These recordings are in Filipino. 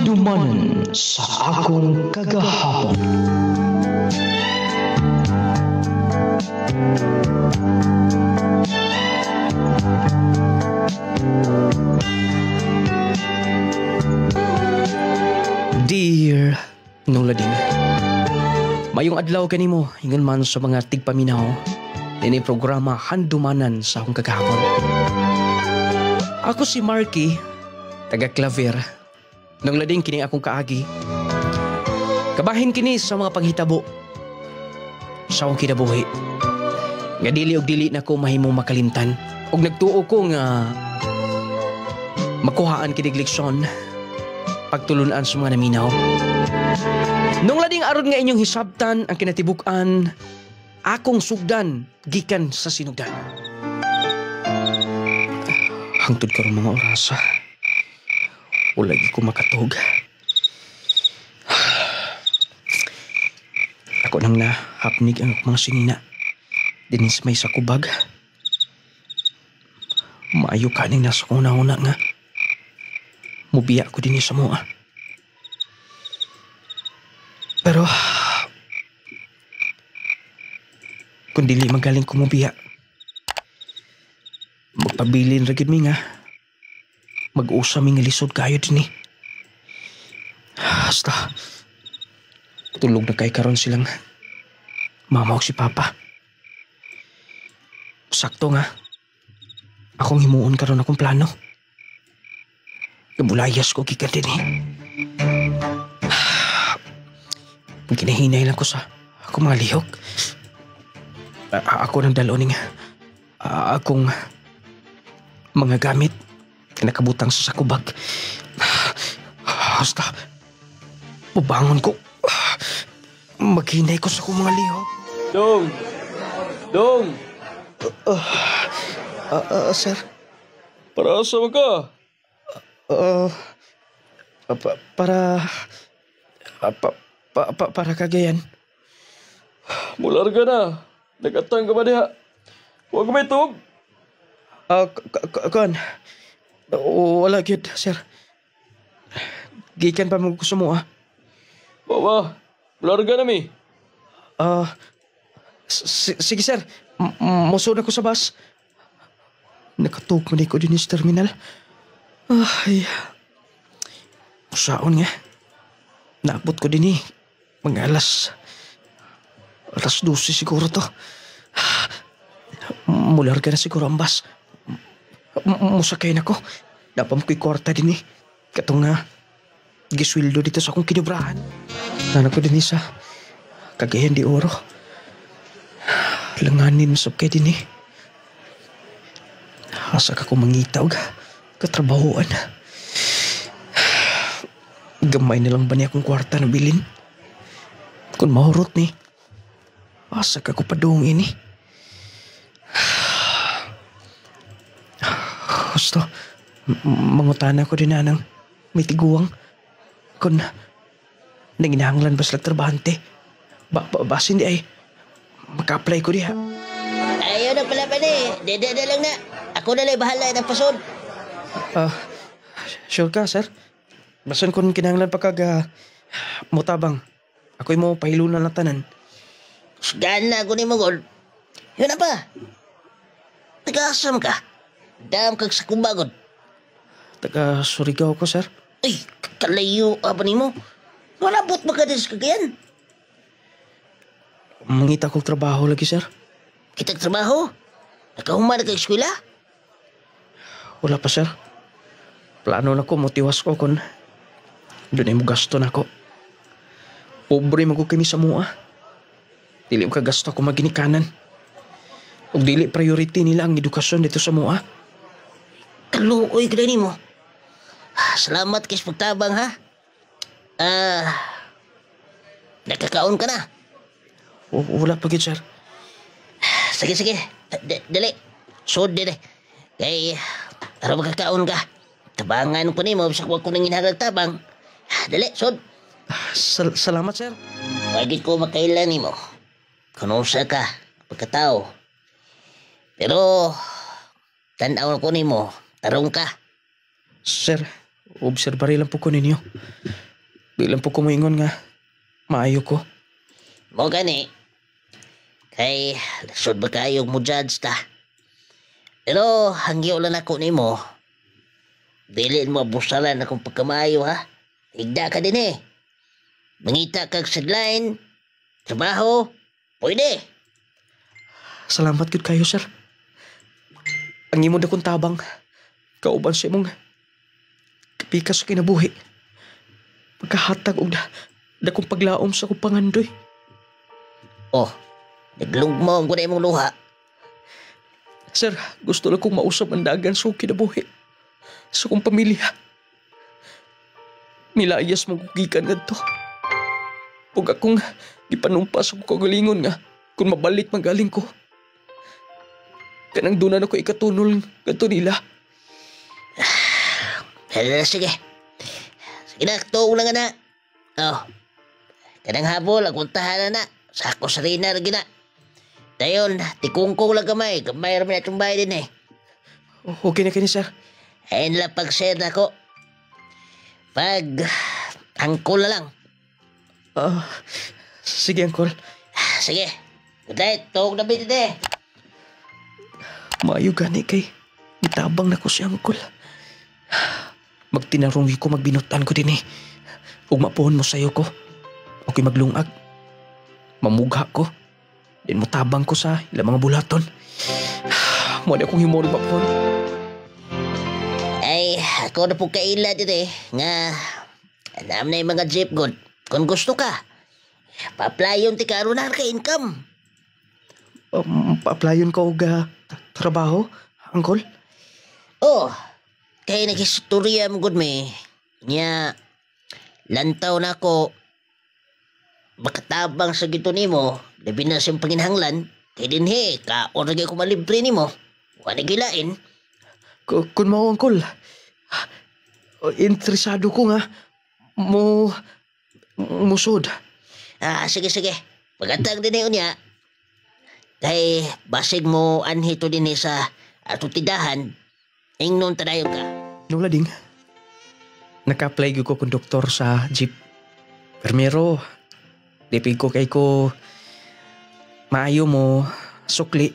Handumanan sa akong kagahapon. Dear Nung Lading, mayong adlaw kanimo ingon man sa mga tigpaminaw dinhi programa Handumanan sa akong kagahapon. Ako si Marky, taga Claver. Nung Lading kini akong kaagi. Kabahin kini sa mga panghitabo sa akong kinabuhi. Nga dili og dili na ko mahimong makalimtan. Og nagtuo ko nga makuhaan kinig leksyon pagtulunan sa mga naminaw. Nung Lading aron nga inyong hisabtan ang kinatibuk-an, akong sugdan gikan sa sinugdan. Hangtod karon mga orasa, wala gi ko makatog. Ako nang nahapnig ang mga sinina dinis may sakubag. Maayo kaning nasa una-una nga mubiya ko din sa mua. Pero kung dili magaling ko mubiya, magpabilin ra gid mi nga mag-usa mi nga lisod kayo din eh. Hasta tulog na kay karon silang mama o si papa. Sakto nga akong himuon karon akong plano. Nabulayas ko gikan din eh. Kinahinay lang ko sa akong mga lihok. Ako nang daloning akong mga gamit nakabutang sa sakubag. Hasta bubangon ko, maghinay ko sa akong mga lihok. Dong! Dong! Sir? Para sa ka? Para kagayan. Mular ka na. Nagatang ka ba diha? Huwag may tub. Kuan. Wala gyud, sir. Gikan pa mo gusto mo, ah. Bawa, mular ka na mi. Sige, sir. Musod ako sa bus. Nakatug man ko din sa terminal. Ay. Musaon nga. Naabot ko din eh. Mga alas 12 siguro to. Mular ka na siguro ang bus. Musakay na ko. Napam ko'y kwarta din eh. Katong nga giswildo dito sa akong kinubrahan. Nanak ko din eh sa Cagayan de Oro. Langanin sab kay din eh. Asa ka ko mangitaw katrabahoan. Gamay na lang ba niya akong kwarta na bilin? Kung mahurot ni, asa ka ko padung ini? Gusto, mangutana ko din na ng may tiguang. Kung nanginahanglan ba sila trabahante? Basin di ay maka-apply ko diha. Ayaw na pala pa ni. Dede na lang na. Ako na lang bahala ng pasod. Sure ka, sir? Basan kung kinahanglan pa kag mutabang. Ako'y mo pahilunan na tanan. Sgan na ako ni mo, God. Yun na pa. Taga-asam ka. Dam kag sa kumbagod. Taga Surigao ko, sir. Ay, kalayo apa ni mo. Malabot ba ka din sa Cagayan? Mangita kong trabaho lagi, sir. Kitag trabaho? Nakahuman na kag eskwela? Wala pa, sir. Plano na ko, motiwas ko kung doon ay mo gasto na ko. Pobre mag kami sa mua. Dili mo kagasto ako maginikanan. O dili priority nila ang edukasyon dito sa mua. Kaluoy ka ni mo. Salamat kay pagtabang, ha? Nakakaon ka na? Wala pa gid, sir. Sige. Dali. Sod dali. Kay, para makakaon ka. Tabangan ko ni mo, bisak wag ko nang inharag tabang. Dali, sod. Salamat, sir. Wagit ko makailan ni mo. Kanusa ka, pagkatao. Pero, tanaw ko ni mo, tarong ka. Sir, obserbari lang po ko ninyo. Bilang po ko moingon nga, maayo ko. Mo gani. Kay, lasod ba kayo mo judge ta? Pero, hangyo lang ako ni mo. Dili mo abusalan akong pagkamayo ha. Higda ka din eh. Mangita kag sidline, trabaho, pwede. Salamat gud kayo, sir. Ang imo dakong tabang, kauban sa imong kapikas sa kinabuhi. Pagkahatag og dakong paglaom sa akong pangandoy. Oh, naglugmong ko na imong luha. Sir, gusto lang kong mausap ang dagan sa akong kinabuhi. Sa akong pamilya. Nilayas mong kugikan nga to. Huwag akong gipanumpas akong kagalingon nga kung mabalik magaling ko. Kanang dunan ako ikatunol nga to nila. Sige. Sige na, tuong lang na. Oh, kanang habol, akong tahanan na. Sako sa rina lagi na. Dayon, tikungkong lang gamay. Gamay raman na itong bahay din eh. Okay na kini, sir. Ayun lang pag-share na ko. Pag angkol na lang. Sige, Uncle. Sige. Good night. Tuog na bitin eh. Maayo gani kay itabang na ko si Uncle. Magtinarungi ko, magbinutan ko din eh. Ug mapuhon mo sayo ko. Okay maglungag. Mamugha ko. Din mo tabang ko sa ilang mga bulaton. Mo di akong himorong mapuhon. Ay, ako na po kaila din eh. Nga, alam na yung mga jeep good. Kung gusto ka, pa-applyon ti karon na ka income. Pa-applyon ko og trabaho, Uncle? Oh, kaya nag-istorya mo good me. Nya, lantaw na ako, makatabang sa gito nimo, labi na siyang panginhanglan, kaya din he, kaoragay ko malibre nimo, wala gilain. Kung mao, Uncle, interesado ko nga, musod. Sige. Pagkatag din niya, kay basig mo anhito din sa atutidahan, ingnon tadayon ka. Nung lading, naka-apply ko konduktor sa jeep. Primero, dipig ko kay ko maayo mo sukli.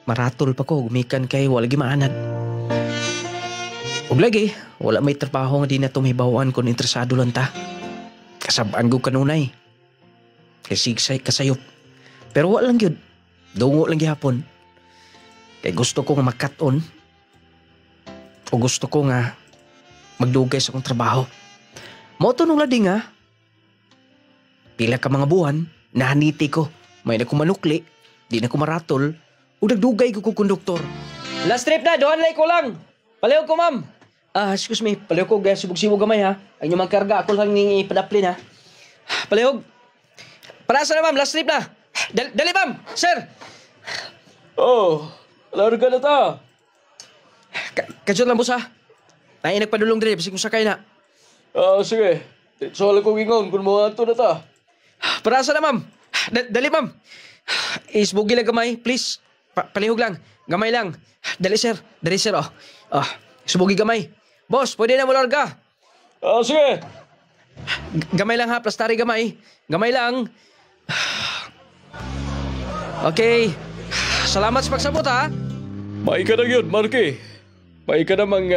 Maratol pa ko, gumikan kay wala gimaanad. Ug lagi, wala may trabaho nga di na tumibawan kung interesado lang ta. Kasabaan ko kanunay. Kasi kasayop. Pero wala lang yun. Dungo lang gihapon. Kaya gusto ko nga mag-cut-on. O gusto ko nga magdugay sa akong trabaho. Moto nung ladi nga, pila ka mga buwan, nahaniti ko. May na kumanukli, di na kumaratol, o nagdugay ko konduktor. Last trip na, doon lay ko lang. Palihog ko, ma'am. Excuse me, palihog ko, sibog-sibog gamay ha. Ang inyong magkarga, ako lang ni padaplin ha. Palihog. Parasa na ma'am, last trip na. Dali ma'am, sir. Oh, larga na ta. Kadyon lang boss ha. Ay nagpadulong diri, bisig kung sakay na. Sige. So, alam ko gingon kung mga ato na ta. Parasa na ma'am. Dali ma'am. Isbugi lang gamay, please. Palihog lang, gamay lang. Dali sir, oh. Isbugi gamay. Boss, pwede na mo larga. Sige. Gamay lang ha, plastari gamay. Gamay lang. Okay. Salamat sa pagsabot ha. May ka na yun, Marky. May ka namang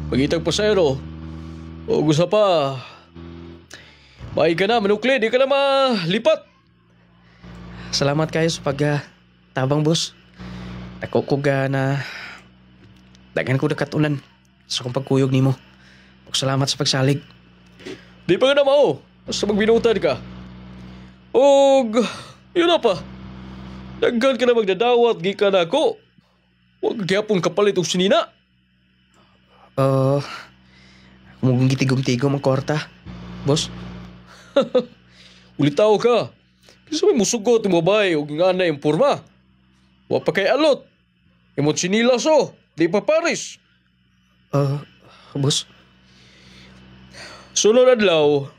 pagitag pasayro. O gusto pa, may ka na, manukli, di ka na malipat. Salamat kayo sa tabang boss. Nakukuga na dagan ko nakatunan sa kong pagkuyog nimo. Salamat sa pagsalig. Di pa ka na mao. Basta magbinutan ka. Og, yun na pa. Daghan ka na magdadawat, gika na ako. Huwag gyapon kapalit og sinina. Mugang gitigom-tigom ang kwarta, boss. Ulitaw ka. Kasi may musugot yung babae o nga na yung porma. Wa pa kay alot. Imot sinilas o. Di pa paris. Boss? Sunod adlaw,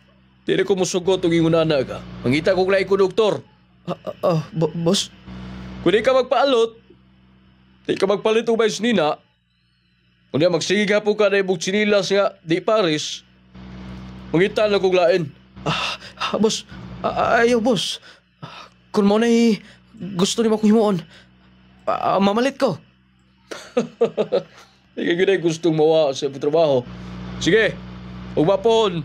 di na ko musugot o gingunana ka. Mangita kong lahi ko, doktor. Boss? Kung di ka magpaalot, di ka magpalit o ba yung sinina, Kung magsiga po ka na ibog sinilas nga, di pares, mangitan na kong lain. Boss, ayaw boss. Kung mo na'y gusto ni mo kong himuon, mamalit ko. Hindi ka ginay gustong mawa sa trabaho. Sige, ugmapon.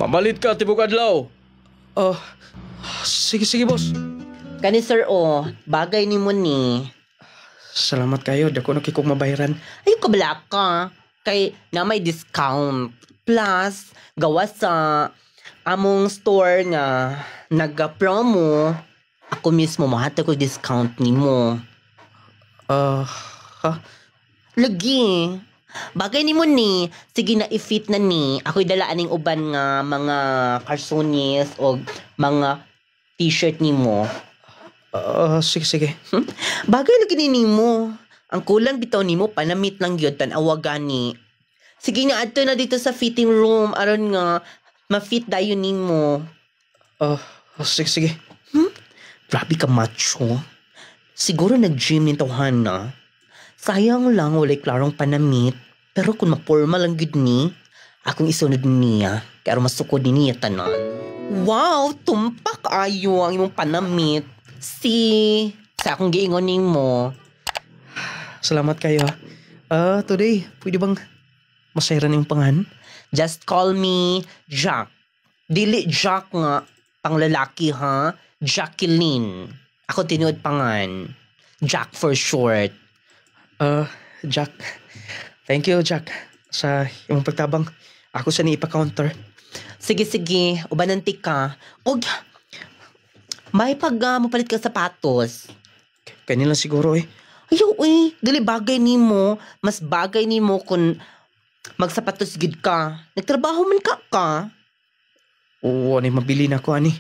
Mamalit ka, tibok adlaw. Sige boss. Kani sir bagay ni mo ni. Salamat kayo, dako na kikong mabayaran. Ay, kabala ka. Kay na may discount. Plus, gawa sa among store nga nag-promo. Ako mismo mahata ko discount ni mo. Ha? Lagi. Bagay ni mo ni. Sige na i-fit na ni. Ako'y dalaan ng uban nga mga carsonis o mga t-shirt ni mo. Sige. Bagay lagi ni mo. Ang kulang bitaw ni mo, panamit lang yun, tanawa gani. Sige nga, ato na dito sa fitting room. Aron nga, ma-fit dayo ni mo. Sige. Grabe ka macho. Siguro nag-gym ni Tawhana. Sayang lang, walay klarong panamit. Pero kung maporma lang gud ni, akong isunod niya. Kaya masukod ni niya tanan. Wow, tumpak ayo ang imong panamit. Sa akong giingon mo. Salamat kayo. Today, pwede bang masayran yung pangan? Just call me Jack. Dili Jack nga, panglalaki ha. Jacqueline. Ako tinuod pangan. Jack for short. Jack. Thank you, Jack. Sa yung pagtabang. Ako sa ni-ipa-counter. Sige. Ubananti ka. Og, may mapalit ka sapatos. Kanila siguro eh. Ayaw dili bagay ni mo. Mas bagay ni mo kung magsapatos gid ka. Nagtrabaho man ka. Oo, ani mabili na ko, ani.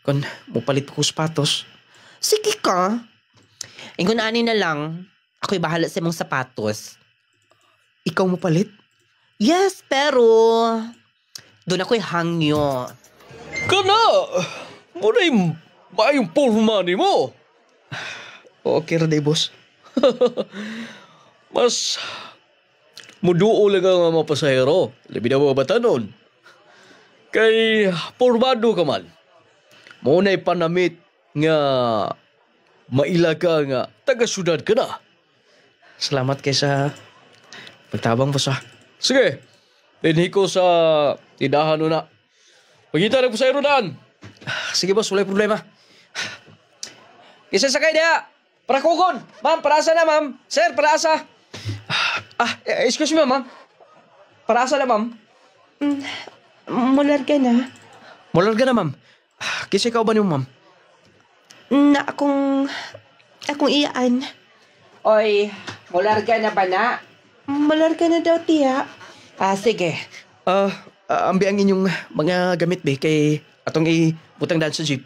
Kung mupalit ko sapatos. Sige ka. Ingon ani na lang, ako'y bahala sa mong sapatos. Ikaw mupalit? Yes, pero doon ako'y hangyo. Kana! Muna yung maayong porma ni mo. Okay ra day, boss. Mas muduo lang ang mga pasahero. Labi na mga batanon. Kay pormado ka man. Muna'y panamit nga mailaga nga taga-syudad ka na. Salamat kay sa pagtabang, boss. Sige, dinhi ko sa tindahan na. Pagkita ng pasahero daan. Sige, boss. Walay problema. Isa sakay niya. Para kukon. Ma'am, para asa na, ma'am? Sir, para asa? Excuse me, ma'am. Para asa na, ma'am? Mularga na. Mularga na, ma'am. Kasi ikaw ba niyo, ma'am? Na akong iyaan. Oy, mularga na ba na? Mularga na daw, tiya. Sige. Ambiang inyong mga gamit, be, kay atong ibutang daan sa jeep.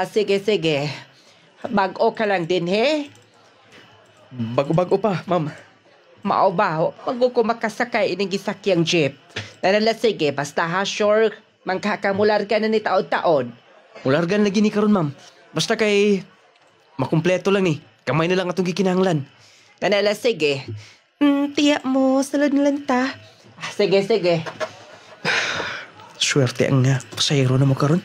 Sige. Bago ka lang din, he? Bago-bago pa, ma'am. Mao ba? Bago ko makasakay ining gisakyang jeep. Nanala sige, basta ha, sure, mangkakamular ka na ni taon-taon. Mulargan lagi ni karon, ma'am. Basta kay makumpleto lang ni. Kamay na lang atong gikinahanglan. Nanala sige. Tiya mo, salod na lang ta. Sige. Swerte ang pasahero na mo karon.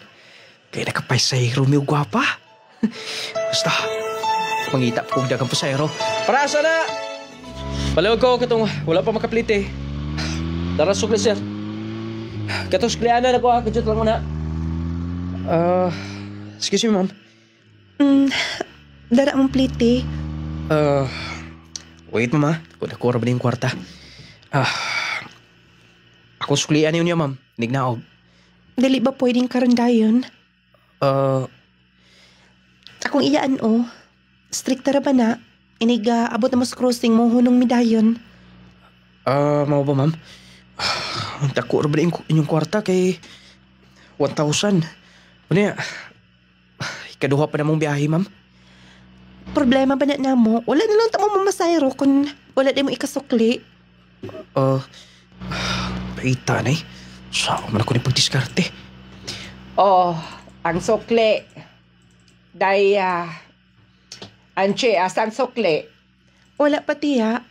Kaya nakapasahero mi gwapa. Basta, mangita po dagang pasahero. Para asa na? Palawag ko katong wala pa makaplit eh. Darasok na, sir. Katong suklianan ako ha. Kajut lang mo na. Excuse me, ma'am. Dara mong plite. Wait, mama. Kung nakura ba na yung kwarta? Ako suklian yun niya, ma'am. Nignaog. Dali ba pwedeng karandayon? Akong iyaan Stricta ra ba na? Iniga, abot na mas crossing mo hunong midayon. Mao ba, ma'am? Nakura ba na inyong kwarta kay 1,000? Ano ya? Ikaduha pa namang biyahe, ma'am? Problema ba na mo? Wala na lang tamo mamasayro kung wala di mo ikasukli. Paita na eh. Saan man ako ni pagdiskarte? Ang sukli. Anche, asan sukli? Wala pa tiya.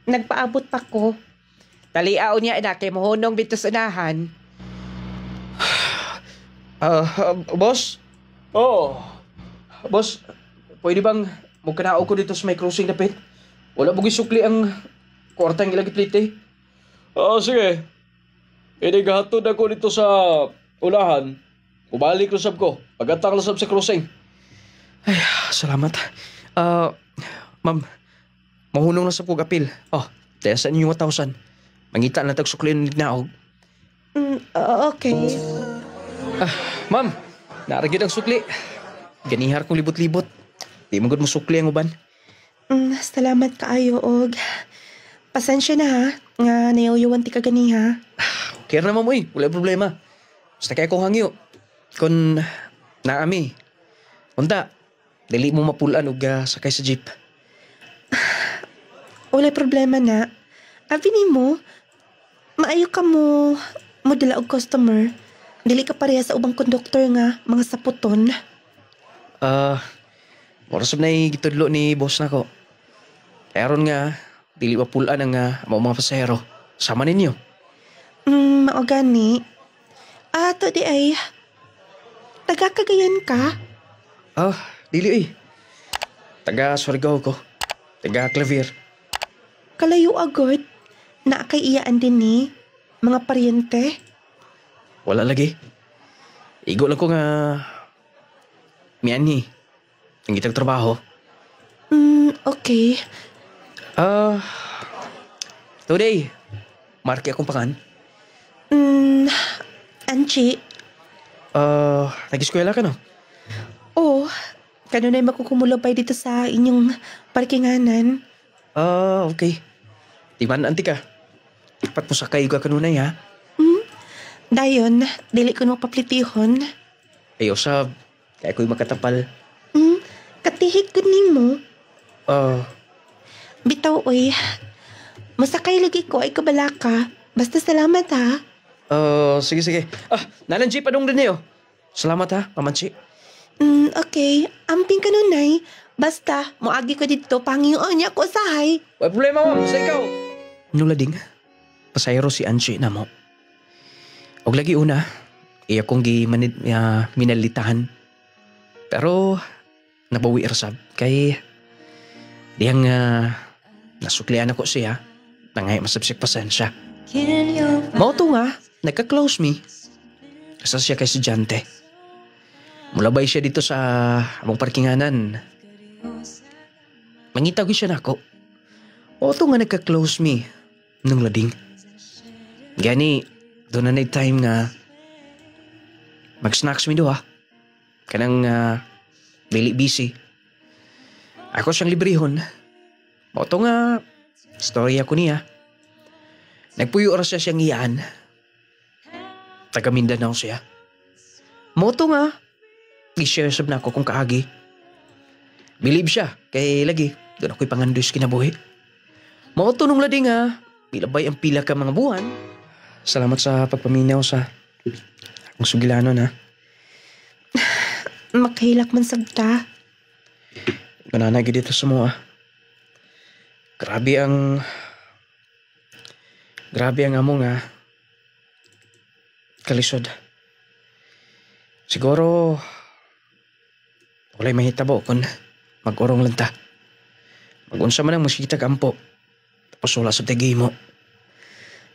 nagpaabot pa ko. Taliaw niya na kay mohonong bitos unahan. Boss? Oh, Boss, pwede bang magkanao ko dito sa may crossing dapit? Wala bugi sukli ang kwartang ilagit plite. sige. Pwede gahatod ako dito sa ulahan. Ubalik lusab ko. Pag-atang lusab sa crossing. Salamat. Ma'am, mahunong na sa kong apil. Dahil sa inyong 1,000. Mangita na tag-sukli ng lignaog. Okay. Ma'am, naaragid ang sukli. Ganihar kong libot-libot. Di magod mo sukli ang uban. Salamat kaayo og pasensya na ha nga nayuyuwan ti kaganiha. Kaya naman mo wala problema. Basta kaya kong hangyo. Kung naami. Unta, dali mo mapulaan og sakay sa jeep. Wala problema na. Abi nimo, maayo ka mo dala og customer. Dili ka pareha sa ubang konduktor nga mga saputon. Morasab na gitudlo ni boss na ko. Kaya ron nga, dili mapulaan ang mga pasahero. Sama ninyo. Mao gani. Ato di ay taga Cagayan ka? Dili Taga Surigao ko. Taga Clavier. Kalayo agad. Na kay iyaan din ni mga paryente. Wala lagi. Igo lang ko nga miyani. Ang gitag trabaho. Okay. Today, marke akong pangan. Anchi. Nag-eskwela ka no? Oh, kanunay makukumulabay dito sa inyong parkinganan. Okay. Timan anti ka. Pat mo sakay ka kanunay ha? Dayon, dili ko mapaplitihon. Ay usab. Kaya ko'y makatapal. Katihik ko nimo. Uh, Bitaw, oy. Masakay lagi ko ay kabala ka. Basta salamat ha. Sige. Nalang jeep anong rin niyo? Salamat ha, pamansi. Okay. Amping ka nunay. Basta, moagi ko dito, pangiyoon niya ko sahay. Wala problema ma'am, sa ikaw. Nulading, pasayro si Angie na mo. Og lagi una, iya kong minalitahan. Pero, nabawi rasab. Kay, diyang nasuklian ako siya. Nangay masabsik pasensya. Mauto nga, nagka-close me. Kasi siya kay estudyante. Mulabay siya dito sa among parkinganan. Mangitag siya na ako. Mauto nga nagka-close me. Nung lading. Gani, doon na time nga mag-snacks mi do ha. Kanang daily busy. Ako siyang librehon. Mauto nga, storya ko niya. Nagpuyo oras siya siyang iyaan. Taga Mindanao siya. Mauto nga, i-share sab na ako kung kaagi. Believe siya, kay lagi, doon ako'y pangandoy sa kinabuhi. Mauto nung lading nga, milabay ang pila ka mga buwan. Salamat sa pagpaminaw sa akong sugilanon ha. Makahilak man sabta. Nananagi dito sa mga. Grabe ang among kalisod. Siguro walay mahitabo kung mag-urong lang ta. Mag-unsa man ang musikitag ampo. Tapos wala sa tagi mo.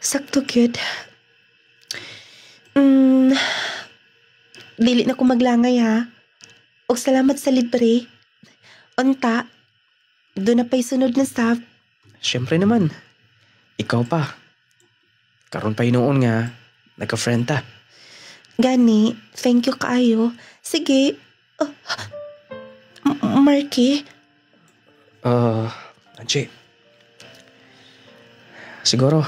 Sakto, gyud. Dili na ko maglangay ha. Og salamat sa libre. Unta, doon na pa'y sunod na staff. Siyempre naman. Ikaw pa. Karon pa noon nga, nagka-friend ta. Gani, thank you kaayo. Sige. Marky? Angie. Siguro,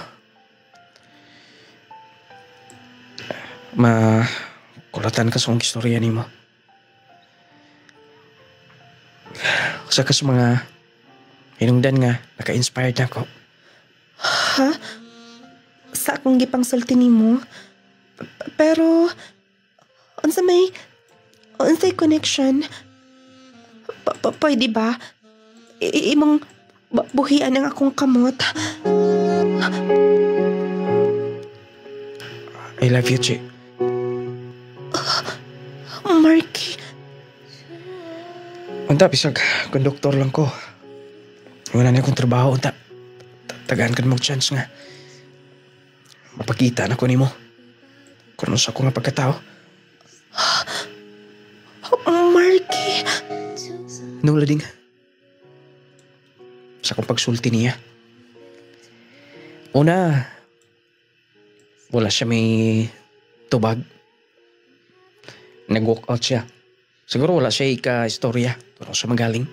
makulatan ka sa kong istorya ni mo. Sa kas mga hinungdan nga, naka-inspired ako. Ha? Sa akong gipang sulti nimo? Pero, unsay connection? Pwede ba? Imong Buhian ang akong kamot. I love you, Chi. Marky, Unta, bisag, konduktor lang ko. Wala na akong trabaho, unta. Tagaan ka na mag-chance nga. Mapakita na ko ni mo. Kung ano sa ako nga pagkatao. Marky. Nung lading. Sa akong pagsulti niya. Una, wala siya may tubag. Nag-walk out siya. Siguro wala siya ika-istorya. Pero siya magaling.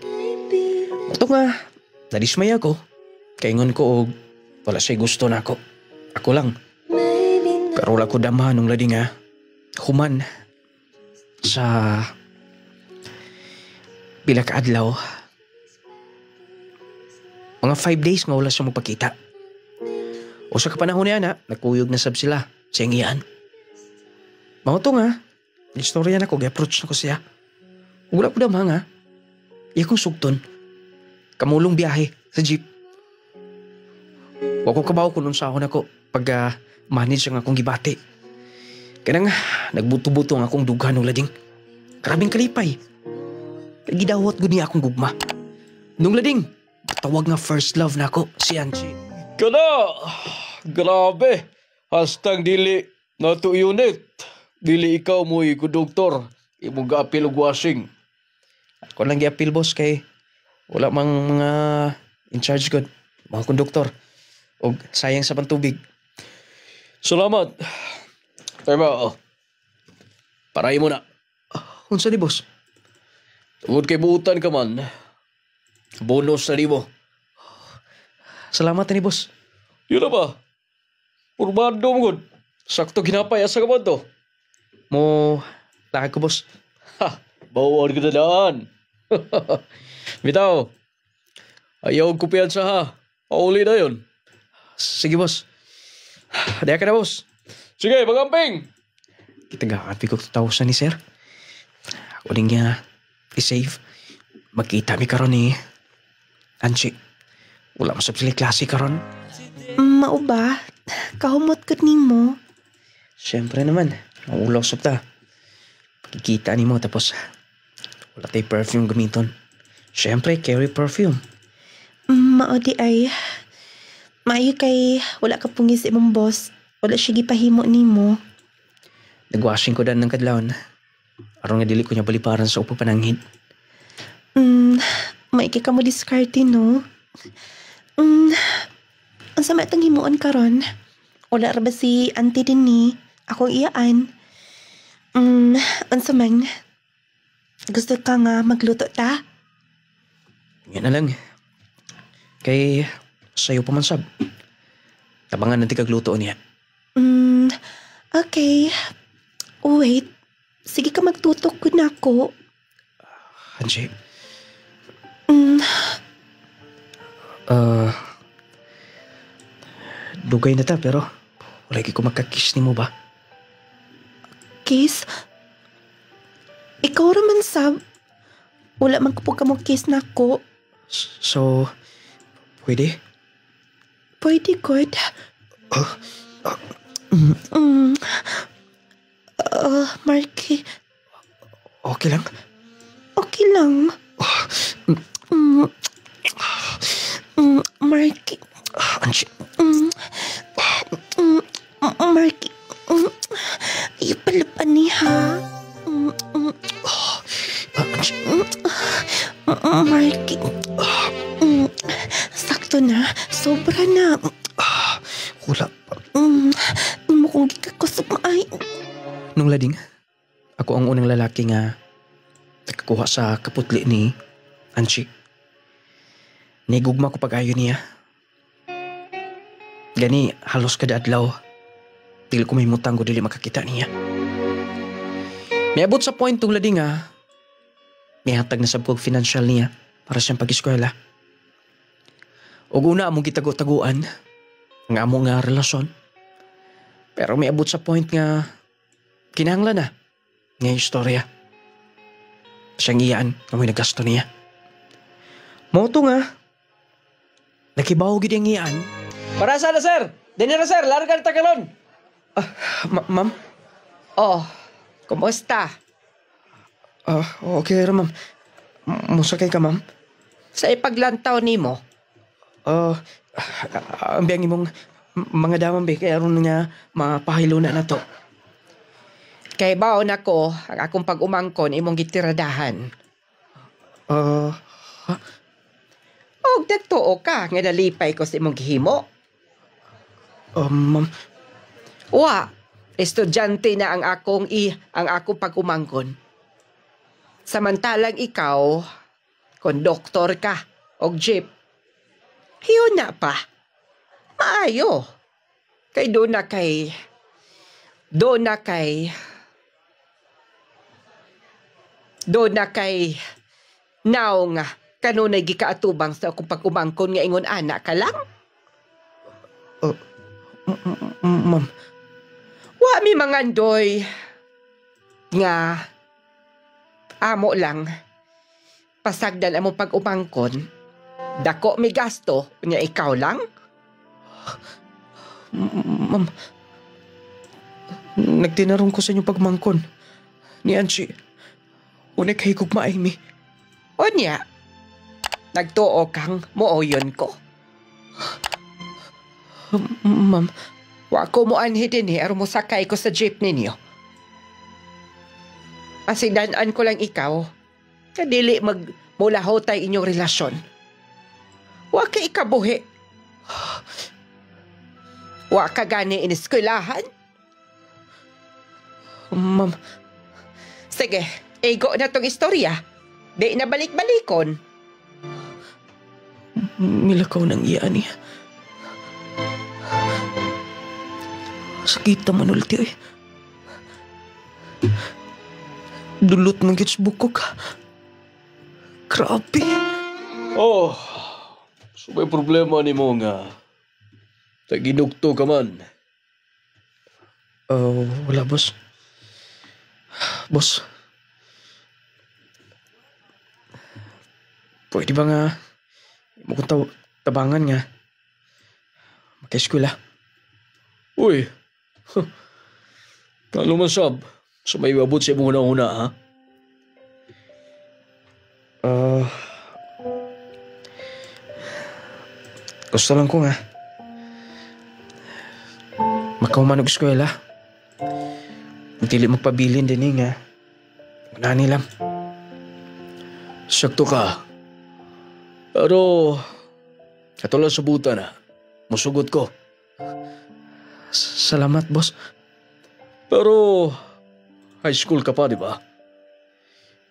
Ito nga, nadismaya ko. Kaingon ko og wala siya gusto na ako. Ako lang. Pero wala ko dama nung lading nga. Human. Sa pila ka adlaw. Mga 5 days nga wala siya magpakita. O sa kapanahon niya na, nagkuyog na sab sila. Siyang iyaan. Mga to nga, istorya na ko, gi-approach na ko siya. Wala po dama nga. Iya kong sugton. Kamulong biyahe sa jeep. Wa ko kabaw kung unsahon ako pag manage ang akong gibati. Kaya nga, nagbuto-buto ang akong dughan ng lading. Karabing kalipay. Gidawat gud niya akong gugma. Nung lading, tawag nga first love na ako, si Angie. Kana! Grabe! Hastang dili na to unit. Dili ikaw mo doktor. Imong ga-apil og washing. Ako lang gi-appeal, boss, kay wala mang mga in charge god, mga konduktor. O sayang sa pantubig. Salamat. Tayo oh. Paray mo na. Unsa ni, boss? Tungod kay buutan ka man. Bonus na mo. Salamat ni, boss. Yun na ba? Purbado mo gud. Sakto ginapay asa ka ba to? Mo, lakad ko, boss. Ha! Bawal ka na daan. Bitaw. Ayaw ko piyansa ha. Pauli na yun. Sige, boss. Daya ka na, boss. Sige, magamping! Kita gakapi ko 2,000 ni sir. Ako din niya i-save. Magkita mi karon ni Anchi. Wala mo sa sila klase karon. Mao ba? Kahumot ko nimo. Siyempre naman. Ang ulaw sab ta. Pagkikita ni mo tapos wala tayo perfume gamiton. Siyempre, carry perfume. Mao di ay. Maayo kay wala ka pungis imong boss. Wala siya gipahimo nimo. Nagwashing ko dan ng kadlawon. Aron nga dili ko niya baliparan sa upo pananghid. Maiki ka mo diskarte no? Ang sama itong himuon karon. Wala ra ba si auntie din ni? Ako iyaan. Ang samang. Gusto ka nga magluto ta? Yan na lang. Kay sayo pa man sab. Tabangan natin kagluto niya. Okay. Wait. Sige ka magtutok ko na ako. Anchi. Dugay na ta pero wala ko magkakiss ni mo ba? Kiss? Ikaw raman sab. Wala man ko ka mo kiss na ako. So, pwede? Pwede good. Marky. Okay lang? Okay lang. Marky. Anchi. Marky. Ayaw pala pa niya. Anchi. Marky. Sakto na. Sobra na. Wala pa. Mo kong gikakusok maay. Nung lading, ako ang unang lalaki nga nakakuha sa kaputli ni Anchi. Nigugma ko pag-ayo niya. Gani halos kada adlaw. Dili ko may mutang ko dili makakita niya. Miabot sa point tong lading nga, mihatag na sa buwag financial niya para siyang pag-eskwela. Og una among gitago-taguan ang among nga relasyon. Pero miabot sa point nga kinahanglan na nga istorya. Siyang iyaan na may nagasto niya. Moto nga, nakibaw gid ang iyan. Para sa na, sir? Dinira, sir. Larga na tagalon. Ma'am? Oh, kumusta? Okay ra, ma'am. Musakay ka, ma'am? Sa ipaglantaw nimo, Ang biyang imong mga damang be, kaya ron nga mapahilo na to. kay baon ako ang akong pag-umangkon imong gitiradahan. Og nagtuo ka nga nalipay ko sa imong gihimo. Ma'am, Wa, estudyante na ang akong pag-umangkon. Samantalang ikaw, konduktor ka og jeep. Hiyo na pa. Maayo. Kay doon na kay now nga kanunay gikaatubang sa akong pag-umangkon nga ingon anak ka lang. ma'am. Wa mi mangandoy nga amo lang pasagdan amo pag-umangkon. Dako mi gasto nya ikaw lang. Ma'am, nagtinarong ko sa inyong pagmangkon. Ni Angie, unay kay kugmaay mi. Onya, nagtuo kang mooyon ko. Ma'am, Wa ko mo anhi din aron mo sakay ko sa jeep ninyo. Asidanan ko lang ikaw. Kadili magmulahotay inyong relasyon. Wa ka ikabuhi. Wa ka gani iniskwelahan. ma'am, Sige, ego na tong istorya. Di na balik-balikon. milakaw ng iyan niya. Sakit naman ulti eh. Dulot ng gitsbukok. Grabe. Oh, so may problema ni mo nga. Taginugto ka man. Wala, boss. Boss. Pwede ba nga mo kong tabangan nga maka-eskwela? Uy, talo man sab. So may abot sa imong una-una, ha? Gusto lang ko nga makauman og eskwela. Dili magpabilin din eh nga. Nani lang. Sakto ka. Pero, katulad sa buta na, musugot ko. Salamat, boss. Pero, high school ka pa, di ba?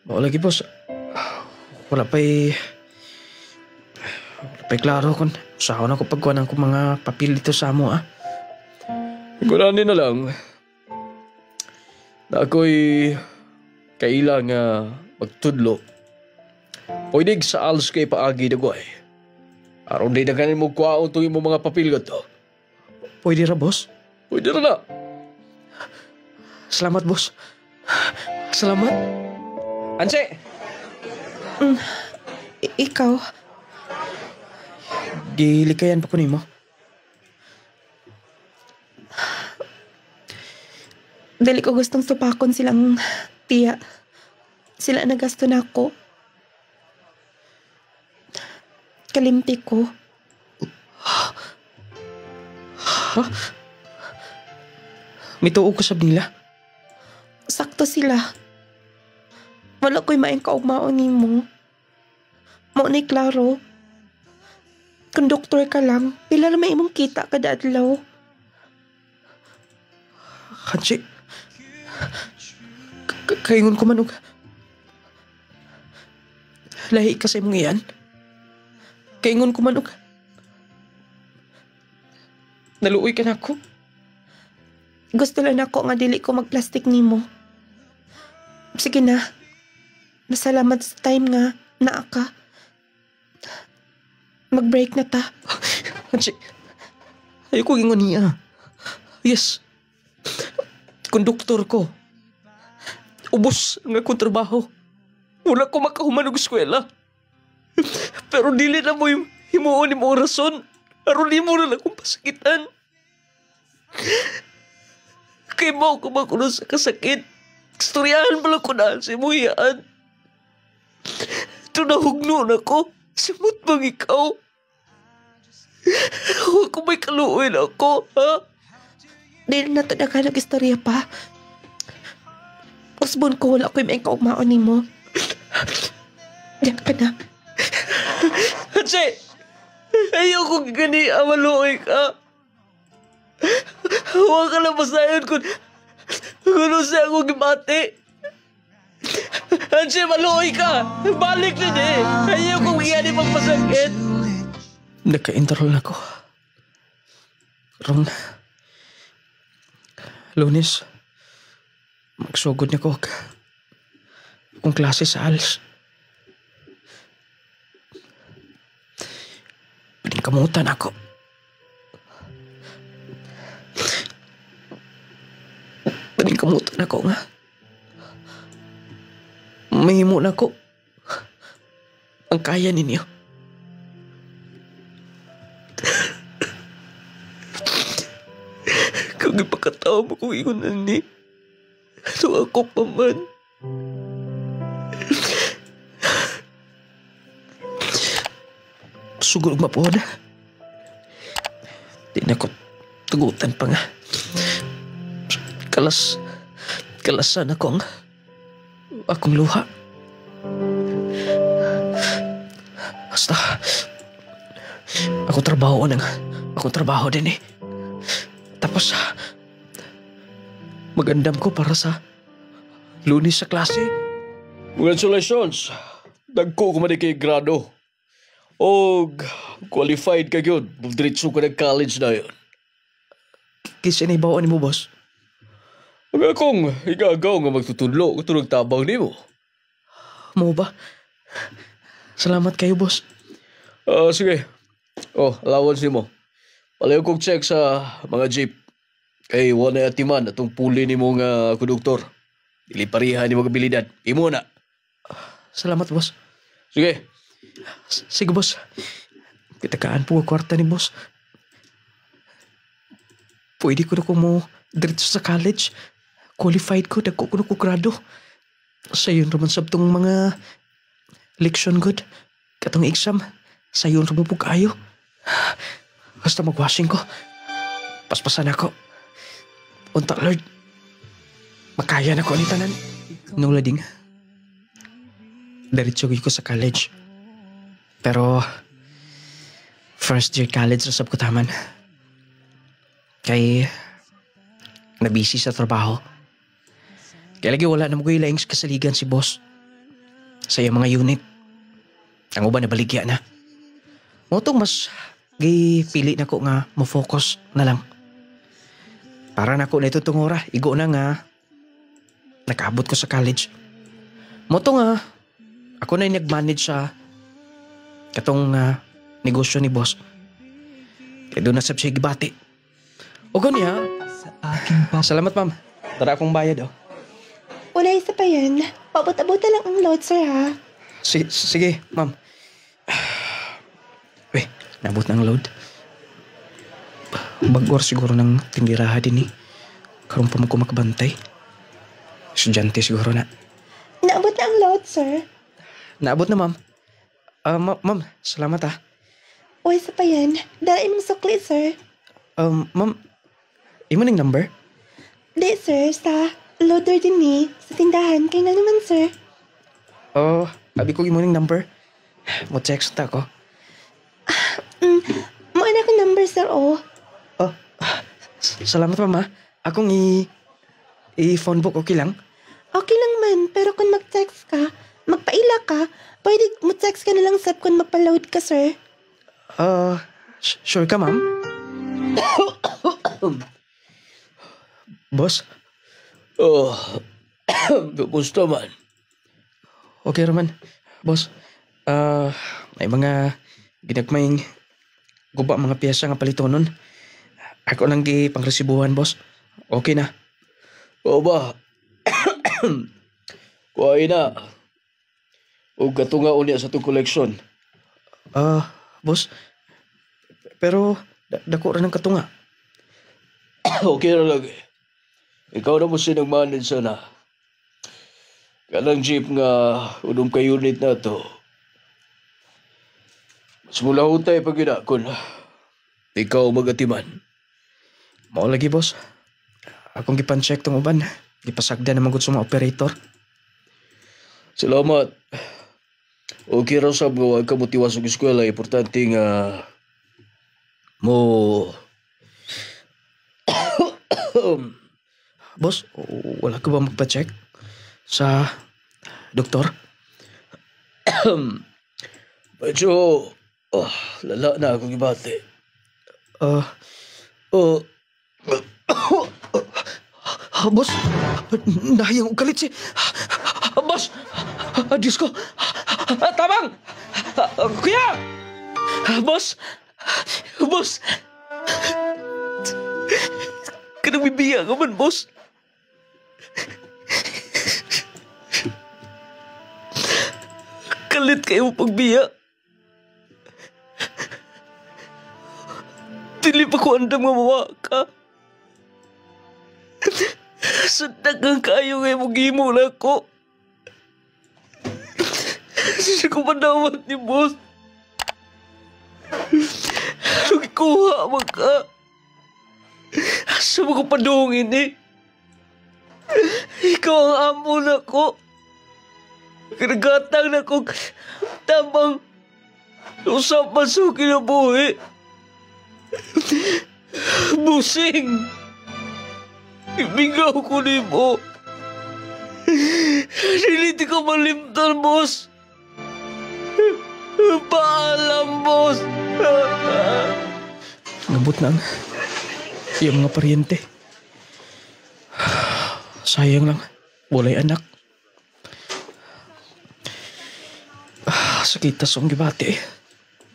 Mao lagi, boss. Wala pa'y klaro kung saan ako pagkuhanan ko mga papel dito sa amo, ah. Gulanin na lang na ako'y kailang magtudlo. Pwede sa als kay paagi na ko eh. Aron di na ganin mo kwaon itong imong mga papel to. Pwede ra, boss? Pwede na na. Salamat, boss. Salamat. Anse! Ikaw, Gilikayan pa ko nimo. dali ko gustong supakon silang tiya. Sila nagasto na ako. Kalimti ko. Mituog ko sab nila. Sakto sila. Wala ko'y maing kaugmaon nimo. Mao ni klaro. Konduktor ka lang, pila na may imong kita kada adlaw. Hansi. Kaingon ko man og lahi ka sa imong iyan. Kaingon ko man og naluoy ka na ako. Gusto lang ako nga dili ko magplastik nimo. Sige na. Nasalamat sa time nga naa ka. Mag-break na ta. Hansi. Ayoko gingon niya. Yes. Konduktor ko. Ubos ang akong trabaho. Wala ko makahuman og eskwela. Pero dili na mo yung Himuon mo rason. Aron mo na lang kung pasakitan. Kay mo ko makuno sa kasakit. Istoryahan pala ko na si Muyaan. Ito nahugno na ko. Simot bang ikaw? Huwag ko may kaluoy na ako, ha? Dili na to nag-istorya pa. Usbon ko wala ko yung may kaumaon ni mo. Diyan ka na. Hatse! Ayoko gani amaluoy ka. Huwag ka na basayon kung siya akong gimati. Hatse, maluoy ka! Balik na di! Ayoko gani magpasakit. Nagka-enroll na ko. Karong Lunes, magsugod na ko akong klase sa ALS. Piningkamutan ako. Piningkamutan ako nga. Mahimo na ko. Ang kaya ninyo. Kung ipakatawa mo kung ikunan ni, ano ako pa man. Sugod mapod. Di na ko tugutan pa nga. Kalasan akong luha. Basta, akong trabaho din eh. Tapos, magandam ko para sa Lunes sa klase. Congratulations! Dagko ko man kay grado. O qualified ka yun. Diretso ka ng college na yun. Kasi naibawaan ni mo, boss. Ang akong igagaw nga magtutudlo kung tabang ni mo. Mo ba? Salamat kayo, boss. Sige. Allowance ni mo. Palayo kong check sa mga jeep. Kay wala atiman atong puli ni mo nga konduktor. Dili pariha ni mga abilidad. Imo na. Salamat, boss. Sige. Sige, boss. Kitakaan po ang kwarta ni boss. Pwede ko na ko mo diretso sa college. Qualified ko, dagko ko na ko grado. Sa yun naman sabtong mga leksyon good. Katong exam. Sa yun naman po kayo. Basta mag-washing ko. Paspasan ako. Unta, Lord. Makaya na ko ni tanan. Nung lading. Diretso ko sa college. Pero first year college na sab ko taman. Kay nabisi sa trabaho. Kaya lagi wala na mo ko ilaing kasaligan si boss. Sa iyang mga unit. Ang uban nabaligya na. Motong mas pili na ko nga mo-focus na lang. Para na ko na itong ora. Igo na nga nakaabot ko sa college. Moto nga ako na yung nag-manage sa katong negosyo ni boss. Kaya doon na sab siya gibati. O ganya. Salamat, ma'am. Tara akong bayad, oh. Wala isa pa yan. Pabot-abot lang ang load, sir, ha? Sige, ma'am. Nabot ng load. Bagwar siguro ng tindiraha din eh. Karoon pa mo ko makabantay. Estudyante siguro na. Naabot na ang load, sir. Naabot na, ma'am. Ma'am, salamat ah. O isa pa yan. Dalain mong sukli, sir. Ma'am, imo ning number? Di, sir. Sa loader din ni. Sa tindahan. Kaya na naman, sir. Abi ko imo ning number. Mo text ta ko. Mo na ko number, sir, oh. Salamat, ma'am ah. Akong i-phone book okay lang? Okay lang man. Pero kung mag-text ka, magpaila ka, pwede mo text ka na lang, sir, kung magpa-load ka, sir. Sure ka, ma'am? Boss? Gusto man. Okay raman, boss. May mga ginagmayng guba mga piyesa nga palitonon. Ako lang pangresibuhan, boss. Okay na. O ba? Kuhay na. O gatunga unya sa itong koleksyon. boss. Pero, dako rin ang katunga. Okay na lang eh. Ikaw na mo sinagmanin sana. Kanang jeep nga unong ka unit na to. Mas mula hutay pag ginakon. Ikaw magatiman. Mao lagi, boss. Akong gipan-check tong uban. Gipasagda naman gud sa mga operator. Salamat. Okay raw sab nga huwag ka mo tiwas og eskwela. Importante nga mo... Boss, wala ka ba magpa-check sa doktor? Medyo... lala na akong ibate. Uh, Oh, boss, nahiyang og kalit si... boss! Diyos ko! Tabang! Kuya! Boss! Boss! Kanang bibiya ka man, boss. Kalit kayo pagbiya. Dili pa ko andam nga mawa ka. Sa dagang kayo ngayon mag-imo na ko. Siya ko madawat ni boss. Nagkuha mo ka. Asa mo ko padungin eh. Ikaw ang amo na ko. Kinagatang na kong tamang usap man sa kinabuhi. Busing. Ibigaw ko ni mo. Hindi ko malimtan, boss. Paalam, boss. Nabot na ang iyang mga paryente. Sayang lang, walay anak. Sakita sa akong gibati.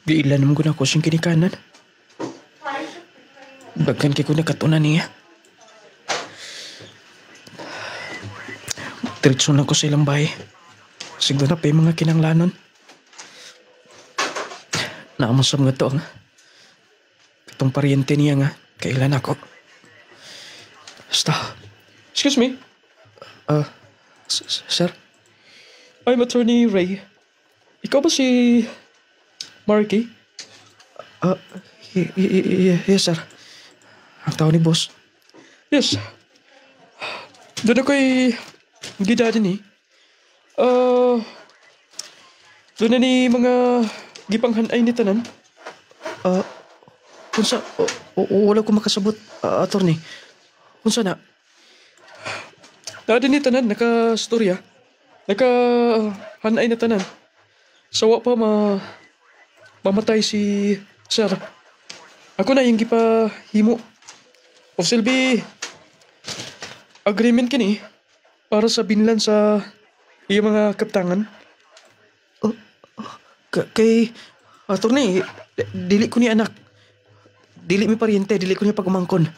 Giilan naman ko na ako siyang kinikanan. Bagkan kay ko nakatunan niya. Diretso lang ko sa ilang bahay. Siguro na pa yung mga kinanglanon. Naamasam nga to ang itong paryente niya nga. Kailan ako. Basta. Excuse me. Sir? I'm Attorney Ray. Ikaw ba si Marky? Yes, sir. Ang tao ni boss. Yes. Doon ako'y gidadi ni. Doon na ni mga gipanghanay ni tanan. Kunsa, wala ko makasabot, attorney. Kunsa na? Dadi ni tanan, naka-storya. Naka-hanay na tanan. Sawa pa mamatay si Sir. Ako na yung gipahimo. O silbi, agreement kini para sa binlan sa iyang mga kaptangan. Kay, attorney, dili ko niya anak. Dili mi paryente, dili ko niya pagumangkon.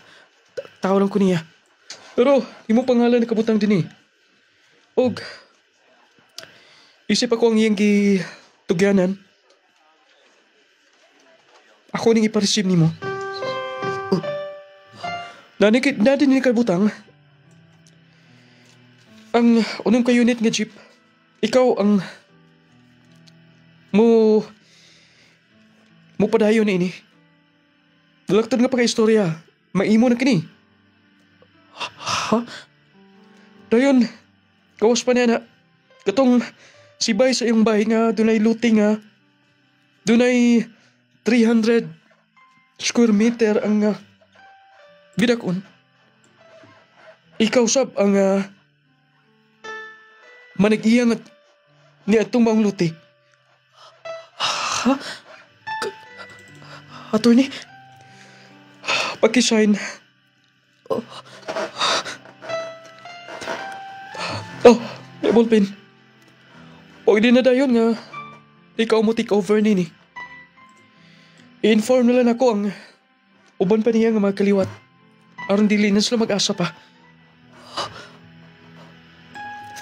Tao lang ko niya. Pero, imo pangalan na kabutang din eh. Og, isip ako ang iyang gitugyanan. Ako ning ipareceive nimo. Nadin ni kabutang. Ang unong ka unit nga jeep, ikaw ang mo padayon na ini. Dalaktad nga pa ka istorya. Maimo na kini. Ha? Dayon, kawas pa niya na. Katong sibay sa iyong bahay nga, dunay looting nga. Dunay 300 square meter ang bidakon. Ikaw sab ang manag-iyang at ni atong maong luti. Ha? Attorney? Pakisign. May ballpen. O hindi na dayon nga ikaw mo take over nini. I-inform na lang ako ang uban pa niya nga mga kaliwat. Aron dili na sila mag-asa pa.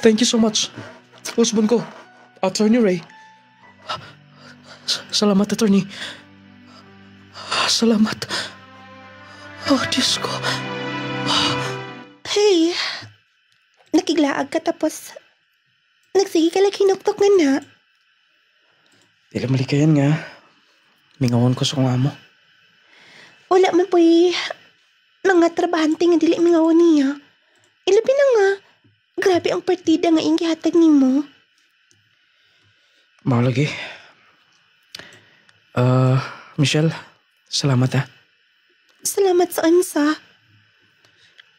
Thank you so much. Husband ko, Attorney Ray. Salamat, attorney. Salamat. Oh, Diyos ko. Hey, nakiglaag ka tapos nagsige ka lang hinuktok nga na. Dili malikayan nga. Mingawon ko sa kong amo. Wala man po'y mga trabahante nga dili mingawon niya. Ilabi na nga. Grabe ang partida nga ing gihatag nimo. Mao lagi. Michelle, salamat ha. Salamat sa ansa.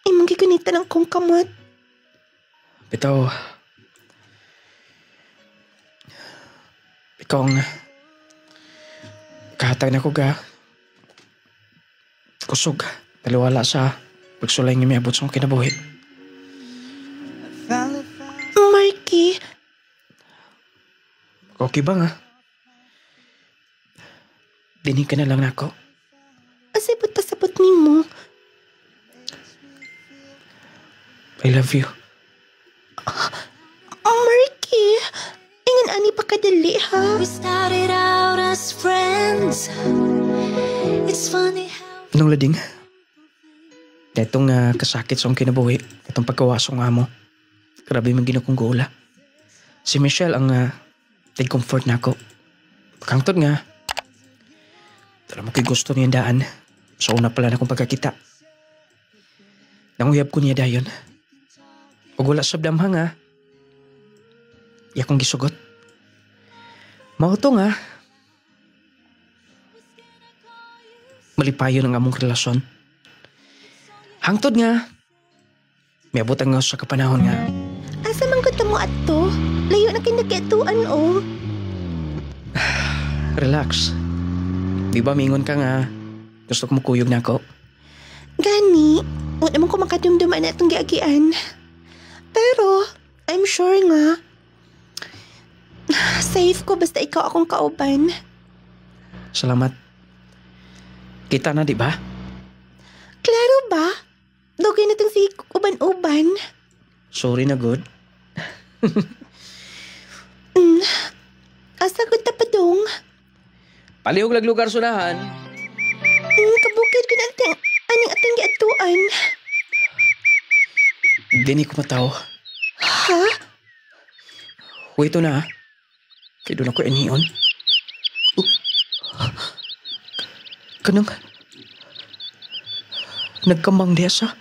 Imong gigunita ng kong kamot. Bitaw. Ikaw ang kahatag na ko ga. Kusog. Taliwala sa pagsulay nga may abot sa akong kinabuhi. Marky, Okay ba nga? Dinig ka na lang nako. asipot ta sabot nimo. I love you. Marky, ingan ani pa kadali ha. We started out as friends. It's funny how Nung lading, datong kasakit sa akong kinabuhi, itong pagkawasong amo. Grabe man ginakong gola. Si Michelle ang tig-comfort na ako. Pagkangtod nga, tala mo kay gusto niya daan. Sa una pala na akong pagkakita. Nanguyab ko niya dayon. Pag wala sa damha nga, iyakong gisugot. Mauto nga, malipayon ang among relasyon. Hangtod nga, may abot ang nga sa kapanahon nga. Asa man gud mo adto? Layo na kinagkatuan oh. Relax. Di ba mingon ka nga, gusto ko mukuyog na ako? Gani, wala man ko makadumduman na itong giagian. Pero, I'm sure nga, safe ko basta ikaw akong kauban. Salamat. Kita na, di ba? Klaro ba? Dugay na itong si uban-uban. Sorry na, good. Asa gud ta pa dong? Palihog lugar sunahan. Kabukid ko na aning atong giatuan. Dini ko mataw. Ha? Wait na. Kaya doon ako inion. Kanang nagkamang diya sa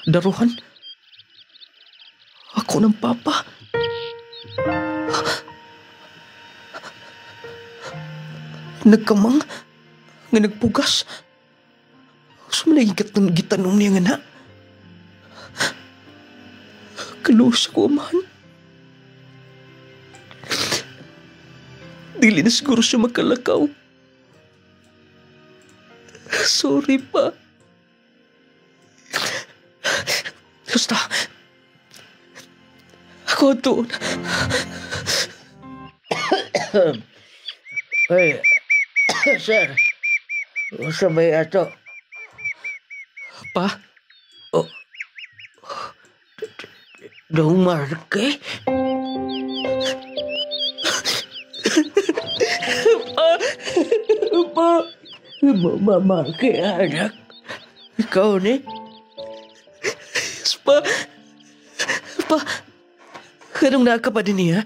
daruhan. Ako ng papa. Nagkamang nga nagpugas. Sumalayigat ng gitanong niya nga na. Kalusa ko, amahan. Dili na siguro siya magkalakaw. Sorry pa. Basta, ako doon. Hey, sir. Usa ba ato? Pa, Dong Marque? Pa, Mama Marque, anak. Ikaw ni? pa, kanong naka pa din niya?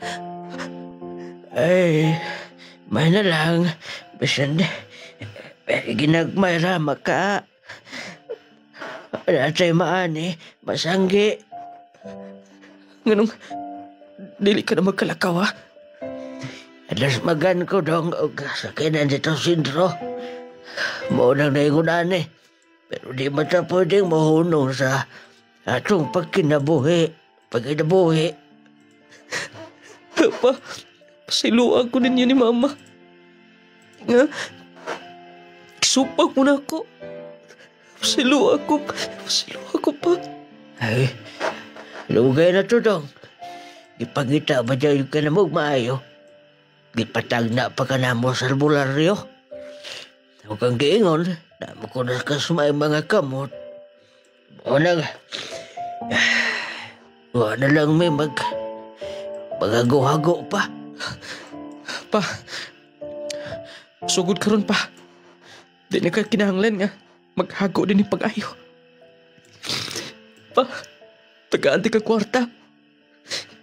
Ay, may na lang. Bisan, ginagmay rama ka. Natay maani, masanggi. Nganong, dili ka na magkalakaw, ha? Alas magan ko dong og sakinan dito sindro. Mo nang naingunan eh. Pero di man ta pwedeng mahunong sa atong pagkinabuhi. Pagkinabuhi. Pa, pasiluan ko ninyo ni Mama. Nga, kisupag mo na ako. Pasiluan ko pa. Ay, lugay na to dong. Ipangita ba dyan ka na maayo? Gipatag na pa ka na mo sa albularyo. Huwag kang giingon, na mo ko na kasumay mga kamot. O nang, huwag na lang may magago-hago pa. Pa, Sugod karon pa. Di na ka kinahanglan nga maghago din ni pag-ayo. Pa, tagaan di ka kwarta.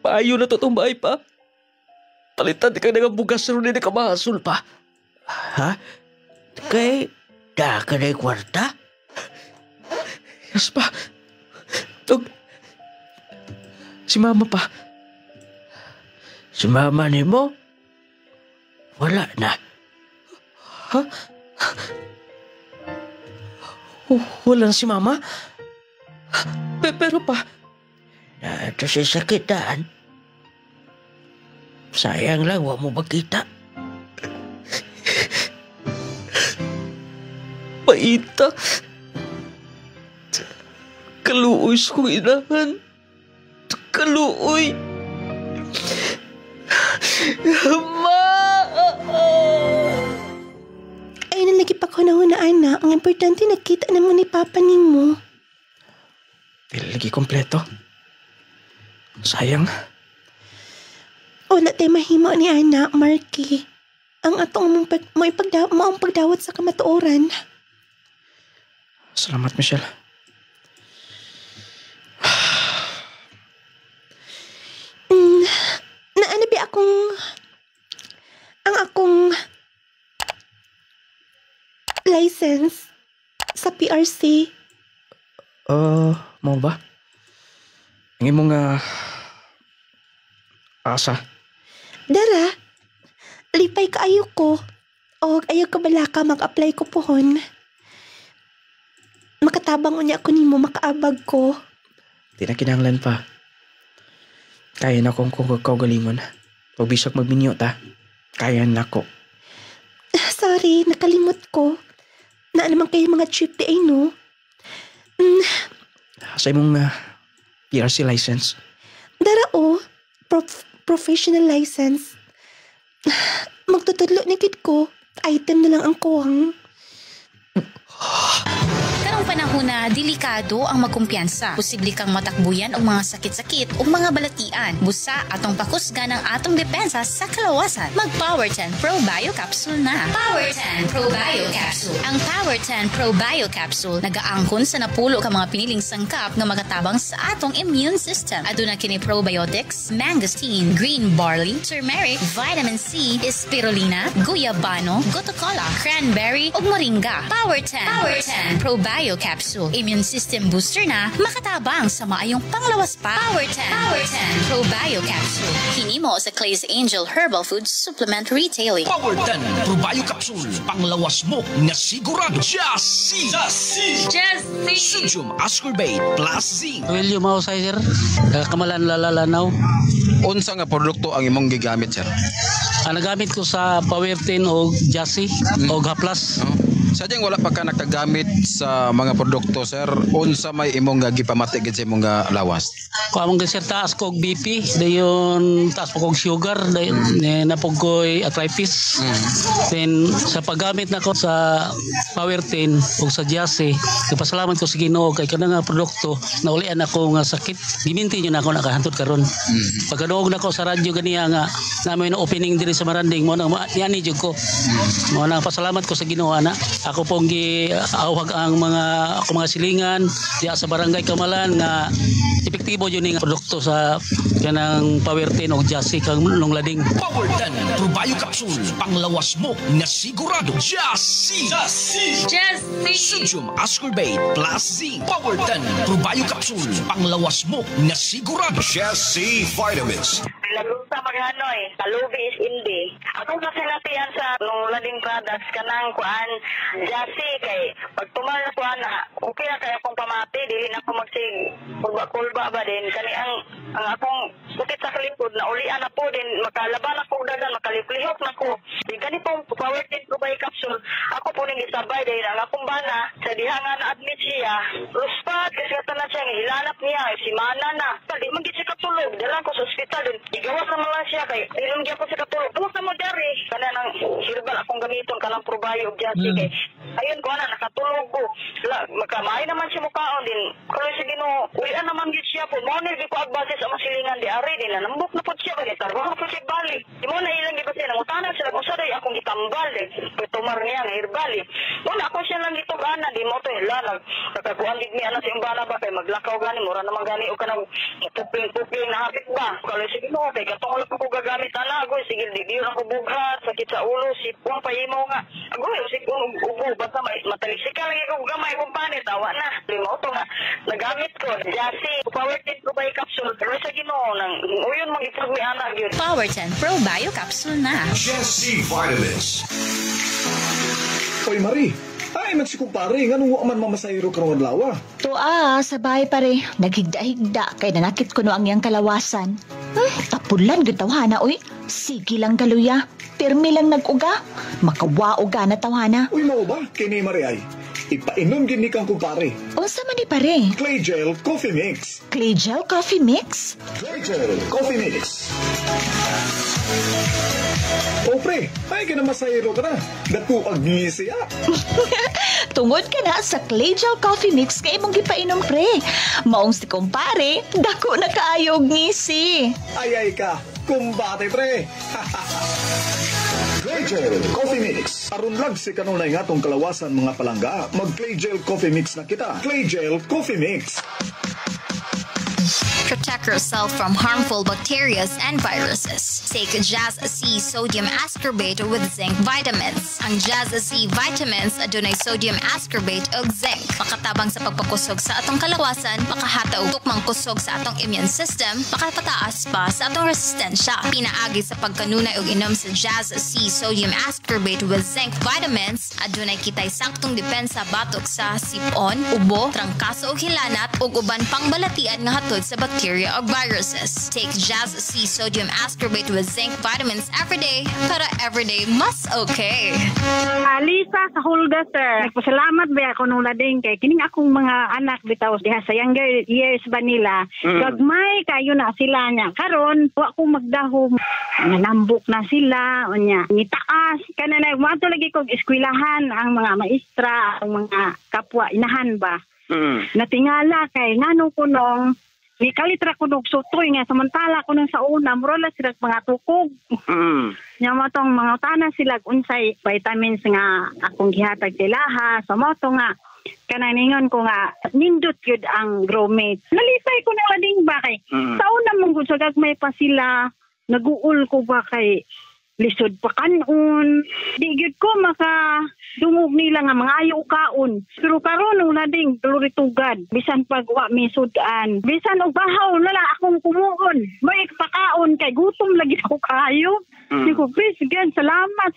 Paayo na to itong bahay pa. Palitan di ka nga bugas rin di ka mahasol pa. Ha? Kay, da ka na kwarta? Yes pa. Tog, si mama pa. Si mama ni mo? Wala na. Ha? Wala na si mama? Pero pa, Ito si sakitan. Sayang lang, wa mo makita. paita. Kaluoy sa kong inahan. Kaluoy. Ma! Ay, nalagi pa ko na ana. Ang importante, nakita naman ni Papa nimo. Dili lagi kompleto. Sayang. Wala tayo mahimo ni Ana, Marky. Ang atong mo pagdawat sa kamatuoran. Salamat, Michelle. Naanabi ang akong license sa PRC. Mo ba? Ang imong asa. Dara, lipay kaayo ko. O ayaw ka bala ka mag-apply ko pohon. Makatabang unya ako nimo makaabag ko. Di na kinahanglan pa. Kaya na kong kagalingon. Pag bisag magminyo ta, kaya na ko. Sorry, nakalimot ko. Na naman kayo mga trip di ay no. Sa imong PRC license. Dara o, professional license. Magtutudlo ni kid ko. Item na lang ang kuwang. Karong panahon na delikado ang magkumpiyansa. Posible kang matakbuyan og mga sakit-sakit o mga balatian. Busa atong pakusgan ang atong depensa sa kalawasan. Mag Power 10 Pro Bio Capsule na. Power 10 Pro Bio Capsule. Ang Power 10 Pro Bio Capsule nagaangkon sa napulo ka mga piniling sangkap nga magatabang sa atong immune system. Aduna kini probiotics, mangosteen, green barley, turmeric, vitamin C, spirulina, guyabano, gotocola, cranberry ug moringa. Power 10 Pro Bio Capsule. Immune system booster na makatabang sa maayong panglawas pa. Power 10 Pro Bio Capsule. Kini mo sa Clay's Angel Herbal Foods Supplement Retailing. Power 10 Pro Bio Capsule. Panglawas mo nga sigurado. Jassy! Sodium ascorbate plus zinc. William Mausay, sir. Kamalan Lalanaw. Unsa nga produkto ang imong gigamit, sir? Ang nagamit ko sa Power 10 o Jassy o Haplas. Sadyang wala pa ka nakagamit sa mga produkto, sir. Unsa may imong gipamati gid sa imong lawas? Kung among sir taas ko og BP, dayon taas po kog sugar, dayon napog ko'y arthritis. Then sa paggamit nako sa Power 10 o sa Jassy, pasalamat ko sa Ginoo kay kana nga produkto naulian ako nga sakit. Giminti niyo na ako nakahantod karon. Pagkaduog nako sa radyo ganiya nga namoy na opening diri sa Maranding mo nang yani jud ko. Mo nang pasalamat ko sa Ginoo ana. Ako pong giawhag ang mga silingan diya sa barangay Kamalan nga epektibo yun nga produkto sa kanang Power 10 o Jassy kang lunglading. Power 10 Pro Bio Capsule. Panglawas mo nga sigurado. Jassy! Sodium ascorbate plus zinc. Power 10 Pro Bio Capsule. Panglawas mo nga sigurado. Jassy Vitamins. Lagot sa Maganoy, Kalubi is Indi. Atong kasinatian sa lading products kanang kuan Jassy kay pag tumal na kuan na okay na kaya akong pamati dili na ako magsig kulba ba din kani ang akong sakit sa kalikod na ulian na po din makalaban ako dagan makaliplihok na ko di gani pong Power 10 Pro Bio Capsule ako po ning isabay dahil ang akong bana sa diha nga na admit siya ruspat kasi tanan siya hilanap niya si mana na di man gid siya tulog. Dala ko sa ospital din. Igawas naman lang siya kay ilong gyapon sa katulog. Tuwas na mo dari. Kana nang herbal akong gamiton kanang probayo gyasi kay ayun ko na nakatulog ko. Makamay naman siya mukaon din. Pero sa Ginoo, uyan naman gyud siya po. Mo ni ko advice sa masilingan di ari din na nambok na pod siya kay tarbaho ko siya bali. Di mo na ilang gibase nang utanan sila kung sa day akong gitambal din. Tumar niya nga herbal. Wala ako siya lang dito ana di mo to hila nagkakuan gid mi ana sa imbana ba kay maglakaw gani mura naman gani o kanang pupling na hapit ba. Kalau sige mo kay katong wala ko gagamit ana agoy sige di ra ko bughat sakit sa ulo sipon pa imo nga. Agoy sige ubo basta matalisika lang ko gamay kung panit tawa na. Limo to nga nagamit ko Jasi Power 10 Pro Bio Capsule pero sa Ginoo nang uyon magipag mi ana gyud. Power 10 Pro Bio Capsule na. Jesse Vitamins. Hoy Marie, ay nagsikumpare, nga nung man mamasayro karong adlaw. Sa bahay pare, naghigda-higda kay nanakit ko no ang iyang kalawasan. Tapulan gud tawhana oy. Sige lang galuya. Pirmi lang nag-uga. Makawauga na tawhana. Uy mao ba kini Marie ay? Ipainom gid ni kang kumpare. Unsa man ni pare? Clay Gel Coffee Mix. Clay Gel Coffee Mix? Clay Gel Coffee Mix. O pre, ay ka na masayro ka na. Dako agngisi Tungod ka na sa Clay Gel Coffee Mix kay imong gipainom pre. Maong si kumpare, dako na kaayog ngisi. Ay ka, kumbate pre. Clay Gel Coffee Mix. Aron lag si kanunay nga tong kalawasan mga palangga, mag Clay Gel Coffee Mix na kita. Clay Gel Coffee Mix. Protect yourself from harmful bacteria and viruses. Take Jazz C Sodium Ascorbate with Zinc Vitamins. Ang Jazz C Vitamins adunay sodium ascorbate ug zinc. Makatabang sa pagpakusog sa atong kalawasan, makahataw tukmang kusog sa atong immune system, makapataas pa sa atong resistensya. Pinaagi sa pagkanunay ug inom sa Jazz C Sodium Ascorbate with Zinc Vitamins, adunay kitay saktong depensa batok sa sipon, ubo, trangkaso ug hilanat ug uban pang balatian nga hatod sa bacteria or viruses. Take Jazz C Sodium Ascorbate with Zinc Vitamins every day para everyday mas okay. Lisa sa Hulga, sir. Nagpasalamat ba ako nung lading kay kining akong mga anak bitaw diha sa younger years ba nila. Gagmay kayo na sila niya. Karon wa ko magdahom. Nanambok na sila unya. Nitaas kana na mato lagi kog eskwelahan ang mga maestra, ang mga kapwa inahan ba. Natingala kay ngano ko nung ni kalitra ko og sutoy nga samantala ko nung sa una murala sila mga tukog. Nya mo tong mga utana sila unsay vitamins nga akong gihatag tilaha sa mo to nga kananingon ko nga nindot gyud ang Gromate. Nalisay ko na lading ba kay sa una mong gud sa gagmay pa sila naguul ko ba kay lisod pa kanon. Di gyud ko maka dungog nila nga mga ayaw kaon. Pero karon nung lading tuluritugad. Bisan pag wa mi sudan. Bisan og bahaw na lang akong kumuon. May pakaon kay gutom lagi ako kayo. Di ko, please, again, salamat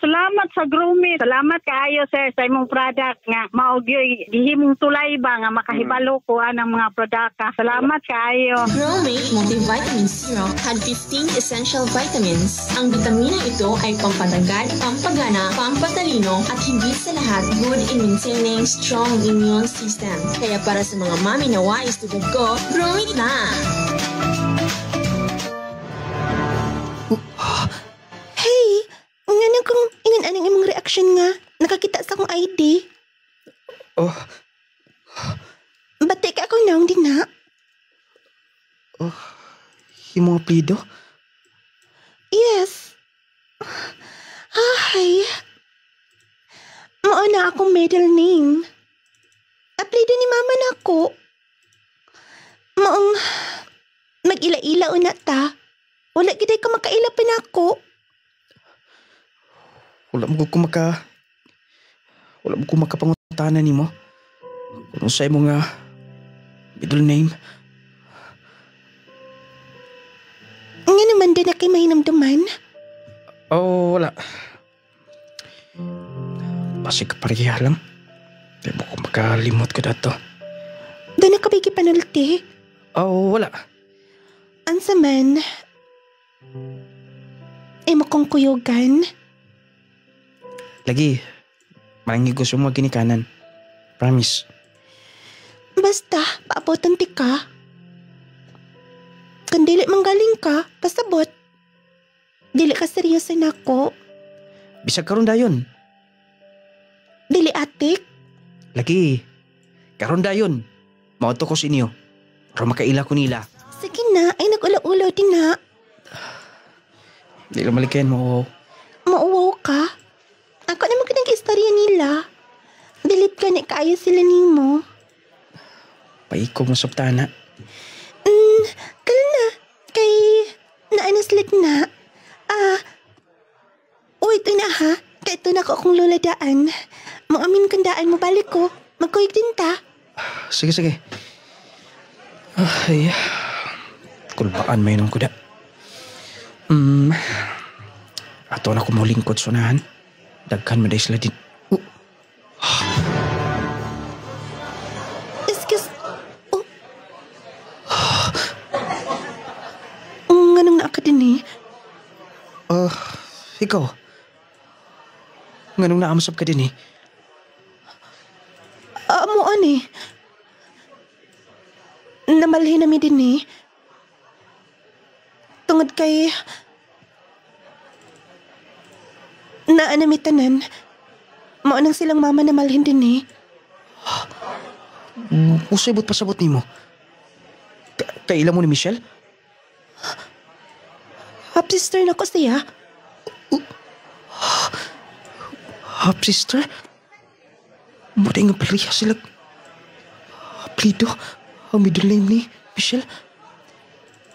sa Gromate. Salamat kaayo, sir, sa imong product nga. Maugyoy, gihimong tulay ba nga makahibalo ko ang mga produkta. Salamat kaayo. Gromate Multivitamin Syrup had 15 essential vitamins. Ang bitamina ito ay pampatagad, pampagana, pampatalino, at higit sa lahat, good in maintaining strong immune system. Kaya para sa mga mami na wais to go, Gromate na! Nga kung ingan-aning imong reaction nga, nakakita sa akong ID. Bati ka ako naong din na. Imong apelido? Yes. Ay. Mao na akong middle name. Apelido ni mama na ako. Maong mag-ila-ila una ta. Wala giday ka makaila pa na ako. Wala mo ko makapangutanan ni mo. Kung sa'yo mo nga middle name. Nga naman din na kay mahinamdaman. Wala. Pasig ka pareha lang. Di mo ko makalimot ko dato. Doon na kabigi panulti. Wala. Ansa man. Imo kong kuyugan. Lagi, marangi gusto mo ginikanan. Promise. Basta, paabotan ti ka. Kung dili manggaling ka, pasabot. Dili ka seryoso nako. Bisag karon dayon. Dili atik. Lagi. Karon dayon. Mauto ko sa inyo. Para makaila ko nila. Sige na, ay nag-ulaw-ulaw din na. Di lang malikayan mo. Mauwaw ka? Ako naman ka nag-istorya nila. Dilit ka ni kaayo sila nimo. Paikog mo sabtana. Kala na. Kay naanaslit na. Uy, ito na ha. Kaya ito na ko akong luladaan. Maamin kandaan mo balik ko. Magkuhig din ta. Sige, sige. Ay, kulbaan may nung kuda. Ato na ko mo lingkod sunahan. Daghan mo dahi sila din. Excuse. Nganong naa ka din eh? Ikaw. Nganong naamasap ka din eh? Amuan eh. Namalhin namin din eh. Tungod kay... Naanamitanan. Maunang silang mama na malhin din eh. Usabot pasabot ni mo. Kaila mo ni Michelle? Half-sister na ko siya. Half-sister? Muday nga paliha sila. Plido. Ang middle name ni Michelle.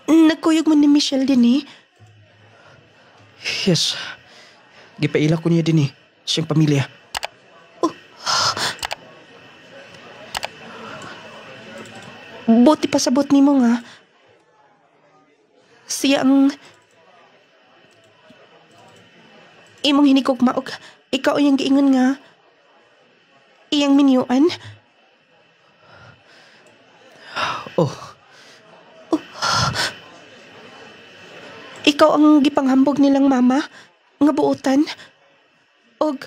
Nagkuyog mo ni Michelle din eh. Yes. Gipaila ko niya din eh. Siyang pamilya. Buti pasabot ni mo nga. Siya ang... Imong hinikog maog. Ikaw yung giingon nga. Iyang minyuan. Ikaw ang gipanghambog nilang mama. Nga buutan. Og...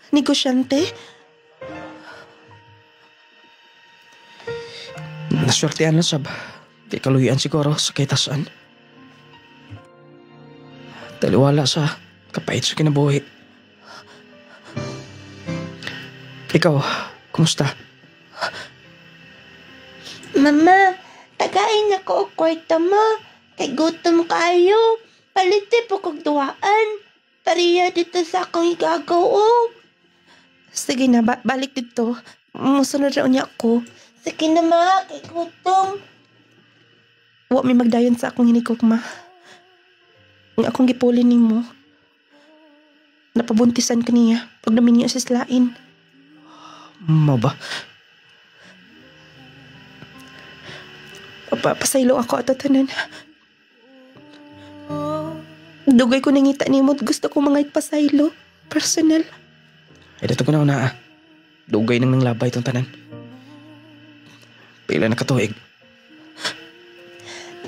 negosyante. Naswertean na sab. Di kaluyan siguro sa kaitasaan. Taliwala sa kapait sa kinabuhi. Ikaw, kumusta? Mama, tagain ako o kwarta mo. Kay gutom kayo. Paliti po kong duwaan. Pariya dito sa akong igagaw. Sige na, balik dito. Musunod raw niya ako. Sige na ma, kay gutom. Huwag may magdayon sa akong hinikok ma. Nga akong gipulin ni mo. Napabuntisan ka niya pag namin niya sislain. Mau ba? Pasaylo ako at tanan. Dugay ko nangita ni mo at gusto ko mga ipasaylo. Personal. Ay, dato ko na una Dugay nang nanglabay itong tanan. Pila na katuig.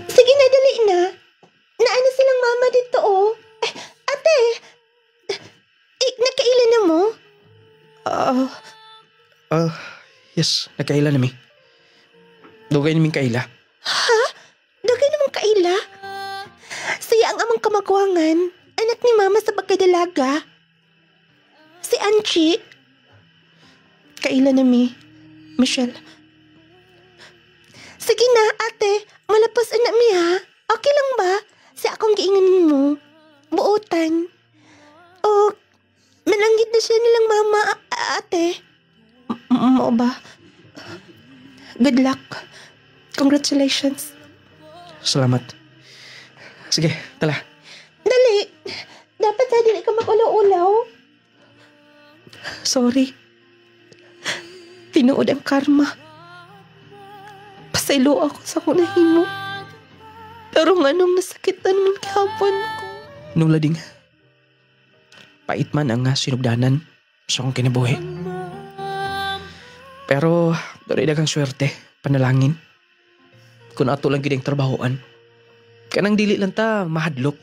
Sige na, dali na. Naano silang mama dito, oh. Ate! Nakailan na mo? Yes, nakaila nami. Dugay naming kaila. Ha? Dugay namang kaila? Siya ang amang kamagwangan. Anak ni mama sa pagkadalaga. Si Anchi. Kaila nami. Michelle. Sige na, ate. Malapos na mi ha. Okay lang ba? Si akong giinganin mo. Buotan. O, mananggit na siya nilang mama, ate. Mo ba? Good luck. Congratulations. Salamat. Sige, tala. Dali. Dapat sa dili ka mag-ulaw-ulaw. Sorry. Tinuod ang karma. Pasaylo ako sa kunahimo. Pero nganong nasakitan mo kahapon ko. Nung lading, pait man ang sinugdanan sa akong kinabuhi. Pero, doon dagang swerte, panalangin. Kung ato lang giding trabahoan. Kanang dili lang ta mahadlok,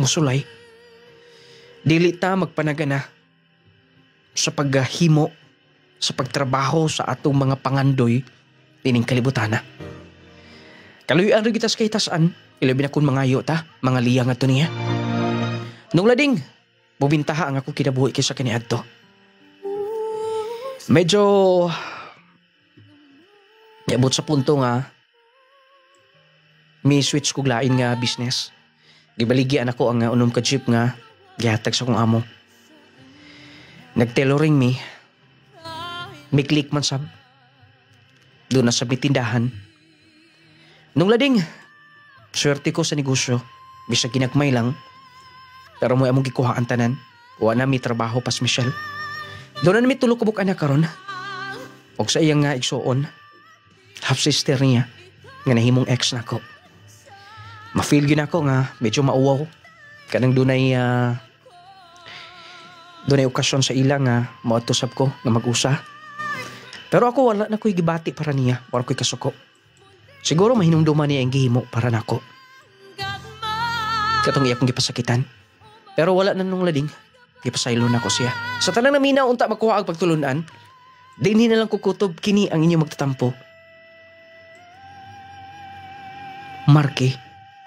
musulay. Dili ta magpanagana sa paghimo, sa pagtrabaho sa atong mga pangandoy dining kalibutana. Kaluyaan rin kitas kay tasan. Ilabi na kung mangayo ta, mga liyang ato niya. Nung lading, bubintaha ang ako kinabuhi kaysa kaniadto. Medyo niabot sa punto nga may switch kog lain nga business. Gibaligian ako ang unom ka jeep nga gihatag sa kong amo. Nag-tailoring me. May click man sab. Doon na sa bitindahan. Nung lading, swerte ko sa negosyo. Bisa ginagmay lang. Pero mo among gikuha ang tanan. Kuha na may trabaho pas Michelle. Doon na may tulog kubok anak karon. Og sa iyang nga igsuon, half sister niya, nga nahimong ex na ko. Ma-feel yun ako nga medyo mauwaw. Kanang dunay okasyon sa ila nga mautusap ko nga mag-usa. Pero ako wala na ko'y gibati para niya. Wala ko'y kasuko. Siguro mahinumduman niya ang gihimo para nako. Katong iya kong gipasakitan. Pero wala na nung lading. Gipasaylo na ko siya. Sa tanang naminaw unta makuha ang pagtulunan, dinhi na lang kukutob kini ang inyong magtatampo. Marky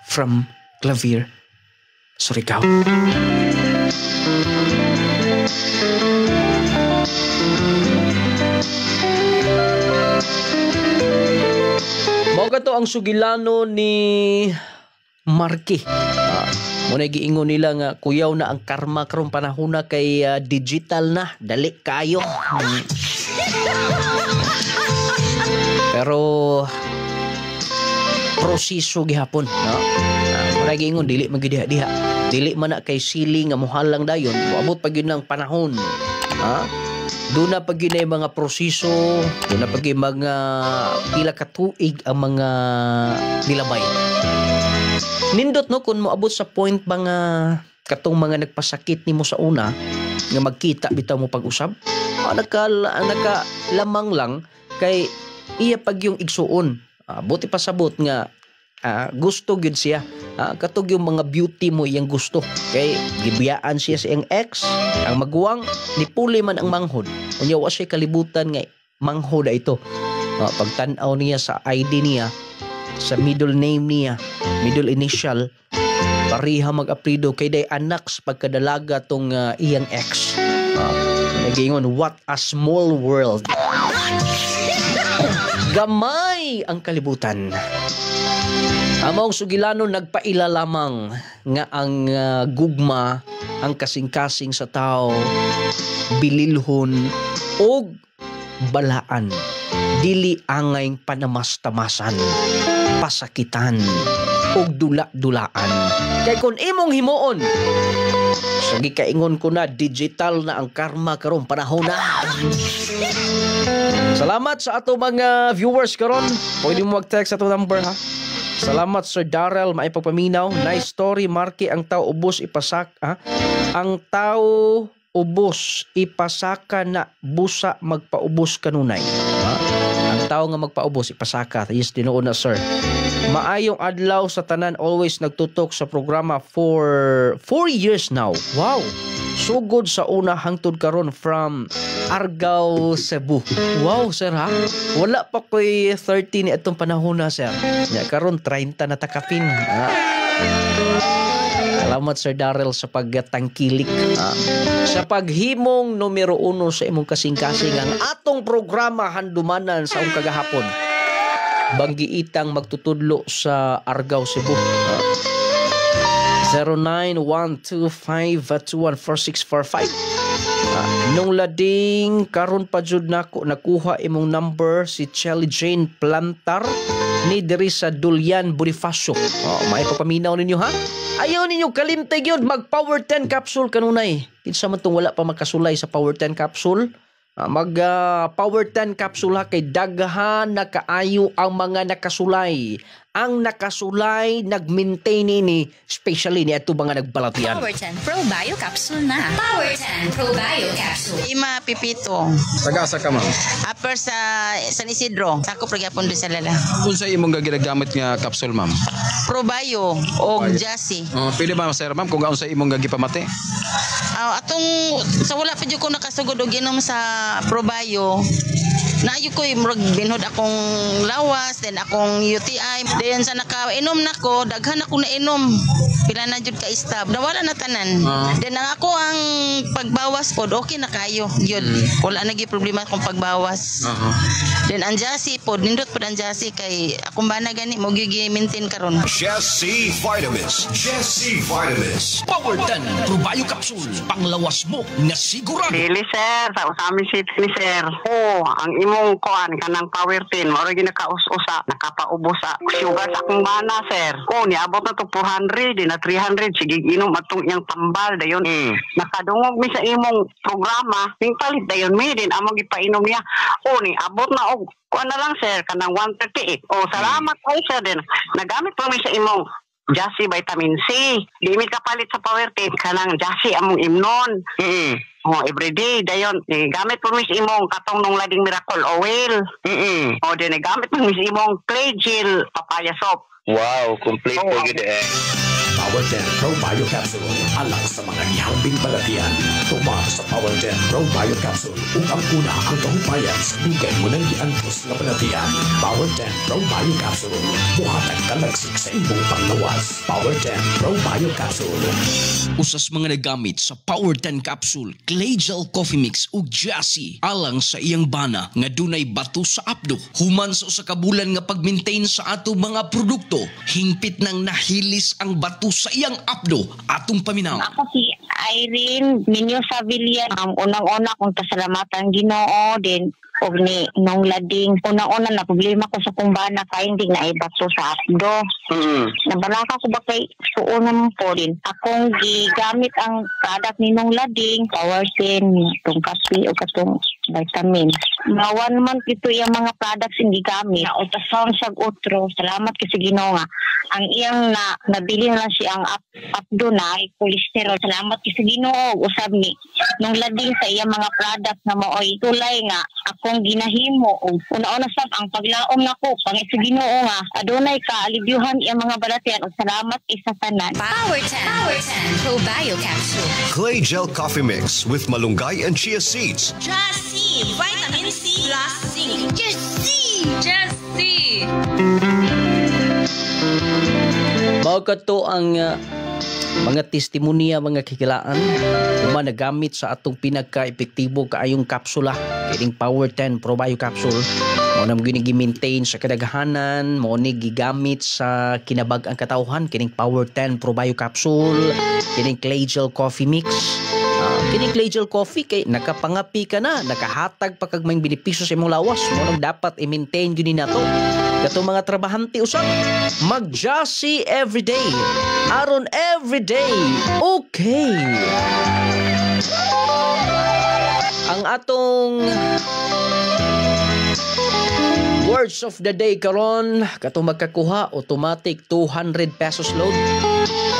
from Clavier, Surigao. Mao ka to ang sugilano ni Marky. Muna giingon nila nga kuyaw na ang karma karong panahon na kay digital na. Dali kayo. Pero proseso gihapon. No? Muna giingon dili magidiha-diha. Dili man na kay sili nga muhalang dayon. Moabot pag yun ang panahon. Doon na pag yun ay mga proseso. Doon na pag yun mga pila katuig ang mga nilabay. Nindot no kung moabot sa point mga katong mga nagpasakit nimo sa una nga magkita bitaw mo pag-usab. Nakalamang lang kay iya pag yung igsuon. Buti pasabot nga gusto gyud siya. Katog yung mga beauty mo iyang gusto. Kay gibiyaan siya sa iyang ex, ang maguwang nipuli man ang manghod. Unya wa siya kalibutan nga manghod ito. Pagtan-aw niya sa ID niya, sa middle name niya, middle initial, pariha mag-aprido kay day anak sa pagkadalaga tong iyang ex. Nagingon, what a small world. Gamay ang kalibutan. Among sugilano nagpaila lamang nga ang gugma, ang kasing-kasing sa tao, bililhon og balaan. Dili angay panamastamasan, pasakitan og dula-dulaan. Kay kun imong himuon, sige kaingon ko na digital na ang karma karon panahon na. Salamat sa ato mga viewers karon. Pwede mo mag-text sa ato number ha. Salamat Sir Darrell, maipagpaminaw. Nice story, Marky. Ang tao ubos ipasaka. Ang tao ubos ipasaka na busa magpaubos kanunay. Ang tao nga magpaubos ipasaka. Yes, tinuon na sir. Maayong adlaw sa tanan, always nagtutok sa programa for 4 years now. Wow! Sugod sa una hangtod karon from Argao, Cebu. Wow, sir ha? Wala pa ko'y 30 ni atong panahon na, sir. Ya, karon 30 na takapin. Salamat Sir Darrell sa pagtangkilik. Sa paghimong numero 1 sa imong kasing-kasing ang atong programa handumanan sa akong kagahapon. Banggiitang magtutudlo sa Argao, Cebu. 0912521445. Nung lading karon pa jud nako nakuha imong number si Chelly Jane Plantar ni diri sa Dulyan, Bonifacio. May papaminaw ninyo ha? Ayaw ninyo kalimtay gyud mag Power 10 capsule kanunay. Kinsa man tong wala pa makasulay sa Power 10 capsule? Mag Power 10 capsule ha, kay daghan na kaayo ang mga nakasulay. Ang nakasulay nag-maintain ini, especially ni ato mga nagbalatian. Power 10 Pro Bio Capsule na. Power 10 Pro Bio Capsule. Ima Pipito. Taga-asa ka ma'am? Upper sa San Isidro. Sakop ragyapon doon sa Lala. Kung sa imong ginagamit nga capsule ma'am? Pro Bio o Jassy. Pili ba sir ma'am kung gaon sa imong gipamati? Atong sa wala pa jud ko nakasugod og inom sa Pro Bio. naayo ko murag binhod akong lawas, then akong UTI. Then sa nakainom nako, daghan ako na inom. Pila na jud ka istab. Nawala na tanan. Then ang ako ang pagbawas pod, okay na kayo. Yun. Wala na gyud problema akong pagbawas. Then ang Jassy pod, nindot pod ang Jassy kay akong bana gani mo gyud gi-maintain karon. Jesse Vitamins. Jesse Vitamins. Powertan Probio Capsule. Panglawas mo na sigurado. Dili sir, sa usami city ni sir. Ang imong kuan kanang Powertin, mao ray ginakaus-usa, nakapaubos sa sugar sa akong bana sir. Niabot na to 400, di na 300 sige inom atong iyang tambal dayon. Nakadungog mi sa imong programa, ning palit dayon mi din among gipainom niya. Ni abot na og kuan na lang sir kanang 138. Salamat kay sir din. Nagamit pa mi sa imong Jassy Vitamin C. Di mi kapalit sa Powertin kanang Jassy among imnon. Everyday dayon gamit po mis imong katong nung lading miracle oil. Din gamit po mis imong clay gel papaya soap. Wow, complete po yun Powerten Probio Capsule. Alang sa mga ihambing balatian. Tumar sa Powerten Probio Capsule. Ang kuna ang kahupayan sa bigay mo ng giantos na balatian. Powerten Probio Capsule. Buhatag kalagsik sa imong panglawas. Powerten Probio Capsule. Usas mga nagamit sa Powerten Capsule, Clay Gel Coffee Mix ug Jassy alang sa iyang bana nga dunay bato sa apdo. Human sa usa ka bulan nga pag-maintain sa ato mga produkto, hingpit nang nahilis ang bato sa iyang apdo atong paminaw. Ako si Irene Minyo Savillan. Unang-una kong pasalamatan Ginoo din og ni nung lading unang-una na problema ko sa kumbana kay hindi na ibato sa apdo. Nabalaka ko ba kay suonon po din. Akong gigamit ang product ni nung lading, Powertin, itong kape o katong vitamin. Mga 1 month ito yung mga products hindi gamit. Ultrasound sa utro. Salamat kasi Ginoo nga. Ang iyang nabili na siya ang apdo na cholesterol. Salamat kasi Ginoo. Usab ni nung lading sa iyang mga product na maoy tulay nga akong ginahimo. Una-una sab ang paglaom nako pangit sa Ginoo nga adunay kaalibyuhan iyang mga balatian ug salamat isa tanan. Powerten Probio Capsule. Clay Gel Coffee Mix with malunggay and chia seeds. Jassy Vitamin C plus zinc. Jassy. Mao kadto ang mga testimonya, mga kikilaan uma nagamit sa atong pinagka-epektibo kaayong kapsula kining Powerten Probio Capsule. Mao nang gini-maintain sa kadaghanan, mao ni gigamit sa kinabag-ang katawhan kining Powerten Probio Capsule, kining Clay Gel Coffee Mix. Kining Clay Gel Coffee kay nakapangapi ka na, nakahatag pa kag may benepisyo sa imong lawas. Mao nang dapat i-maintain gyud nato. Katong mga trabahante usab, mag-Jassy everyday. Aron everyday. Okay. Ang atong words of the day karon katong magkakuha automatic 200 pesos load.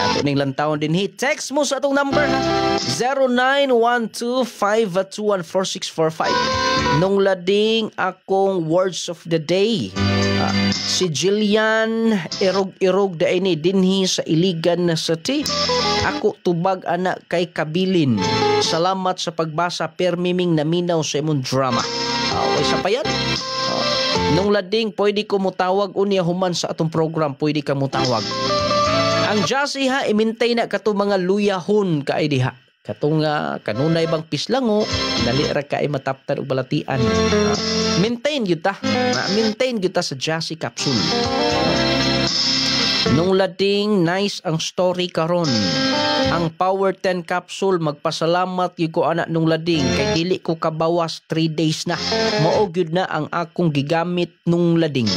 Ato ning lantawon din hit. Text mo sa atong number ha. 0912-521-4645. Nung lading akong words of the day. Si Jillian irog-irog da ini dinhi sa Iligan na City. Ako tubag anak kay Kabilin. Salamat sa pagbasa permiming naminaw sa imong drama. Isa pa yan. Nung lading pwede ko mutawag unya human sa atong program, pwede ka mutawag. Ang Jassy ha imintay na kato mga luyahon kaay diha. Katong kanunay bang pislango, dali ra kay mataptan og balatian. Maintain gyud ta. Maintain gyud ta sa Jassy Capsule. Nung lading nice ang story karon. Ang Powerten Capsule magpasalamat gyud ko ana nung lading kay dili ko kabawas 3 days na. Mao gyud na ang akong gigamit nung lading.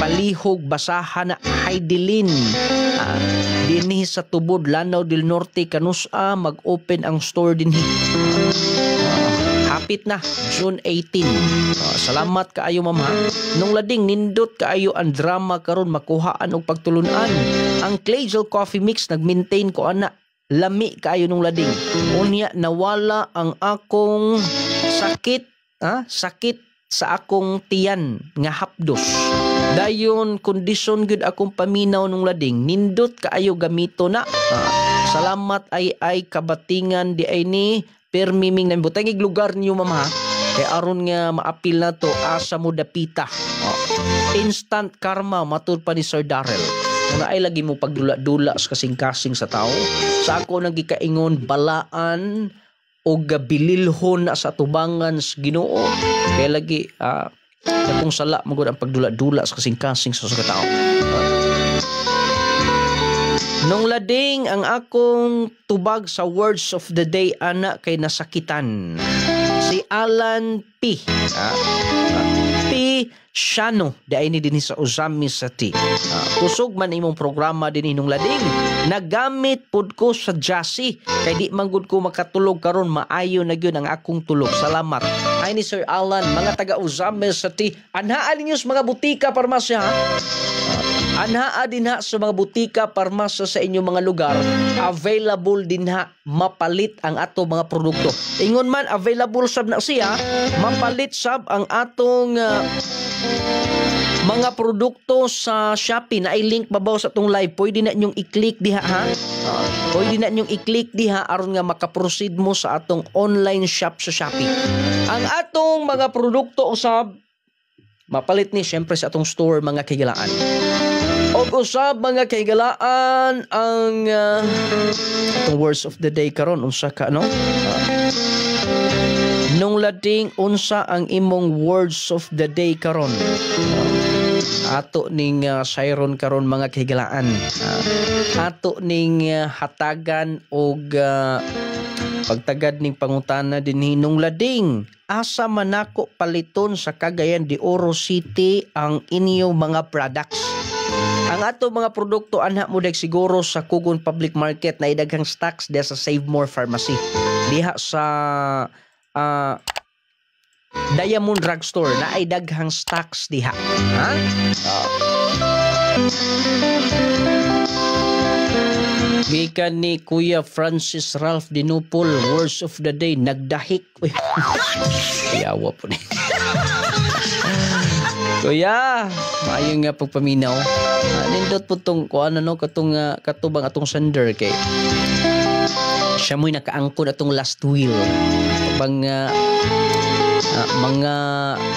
Palihog basahan na Heidelin. Dinhi sa tubod Lanao del Norte Kanusa mag-open ang store dinhi. Hapit na June 18. Salamat kaayo mama. Nung lading nindot kaayo ang drama karon makuhaan og pagtulunan. Ang Clay Gel Coffee Mix nag-maintain ko ana lami kaayo nung lading. Unya nawala ang akong sakit, sakit sa akong tiyan nga hapdos. Dayon kondisyon gud akong paminaw nung lading. Nindot kaayo gamito na. Salamat ay kabatingan di ay ni permiming na butang lugar niyo mama. Kay aron nga maapil na to, asa mo dapita. Instant karma, matud pa ni Sir Darrell. Kung ay lagi mo pagdula-dula sa kasing-kasing sa tao, sa ako nang gikaingon balaan o gabililhon na sa tubangan sa Ginoo. Kaya lagi, natong sala magod ang pagdula-dula sa kasing-kasing sa katao. Nung lading ang akong tubag sa words of the day, ana kay nasakitan. Si Alan P. P. Shano, dahil ni din sa Uzami sa T. Kusog man imong programa din nung lading. Nagamit pod ko sa Jassy. Kay di manggod ko makatulog karon, maayo na gyud ang akong tulog. Salamat. Ay ni Sir Alan, mga taga Uzami sa T. Anhaan ninyo sa mga butika, parmasya ha? Anhaa din ha sa mga butika, parmasya sa inyong mga lugar. Available din ha, mapalit ang ato mga produkto. Ingon man, available sab na siya, mapalit sab ang atong mga produkto sa Shopee na i-link babaw sa itong live. Pwede na nyong i-click diha ha. Pwede na nyong i-click diha aron nga makaproceed mo sa atong online shop sa Shopee. Ang atong mga produkto usab mapalit ni syempre sa atong store mga kahigalaan. O usab mga kahigalaan ang atong words of the day karon unsa ka no? Nung lading unsa ang imong words of the day karon? Ato ning sayron karon mga kahigalaan. Ato ning hatagan og pagtagad ning pangutana dinhi nung lading asa man nako paliton sa Cagayan de Oro City ang inyo mga products. Ang ato mga produkto anha mo dag siguro sa Kugon Public Market na idaghang stocks diha sa Save More Pharmacy. Diha sa Diamond Drugstore na ay daghang stocks diha. Ha? Gikan ni Kuya Francis Ralph Dinupol, words of the day, nagdahik. Yawa po ni. Kuya, maayo nga pagpaminaw. Nindot po itong, katubang atong sender kay siya mo'y nakaangkon atong last wheel. Pang mga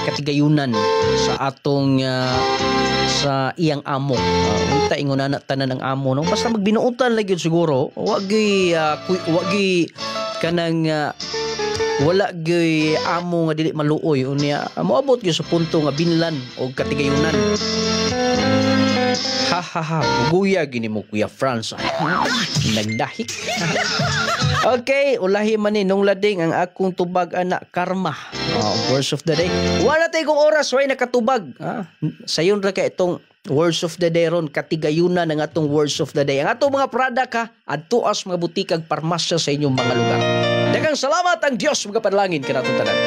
katigayunan sa atong sa iyang amo. Unta ingon na tanan ang amo no. Basta magbinuutan lagi siguro. Wagi kanang wala gyud amo nga dili maluoy unya moabot gyud sa punto nga binlan og katigayunan. Ha ha ha, guya gini mo Kuya Franz. Nagdahik. Okay, ulahi man ni nung lading ang akong tubag anak karma. Words of the day. Wala tay kong oras way nakatubag. Sayon ra kay itong words of the day ron, katigayunan ng atong words of the day. Ang atong mga product ha, adto as mga butikag parmasya sa inyong mga lugar. Daghang salamat ang Dios mga panalangin kanatong tanan.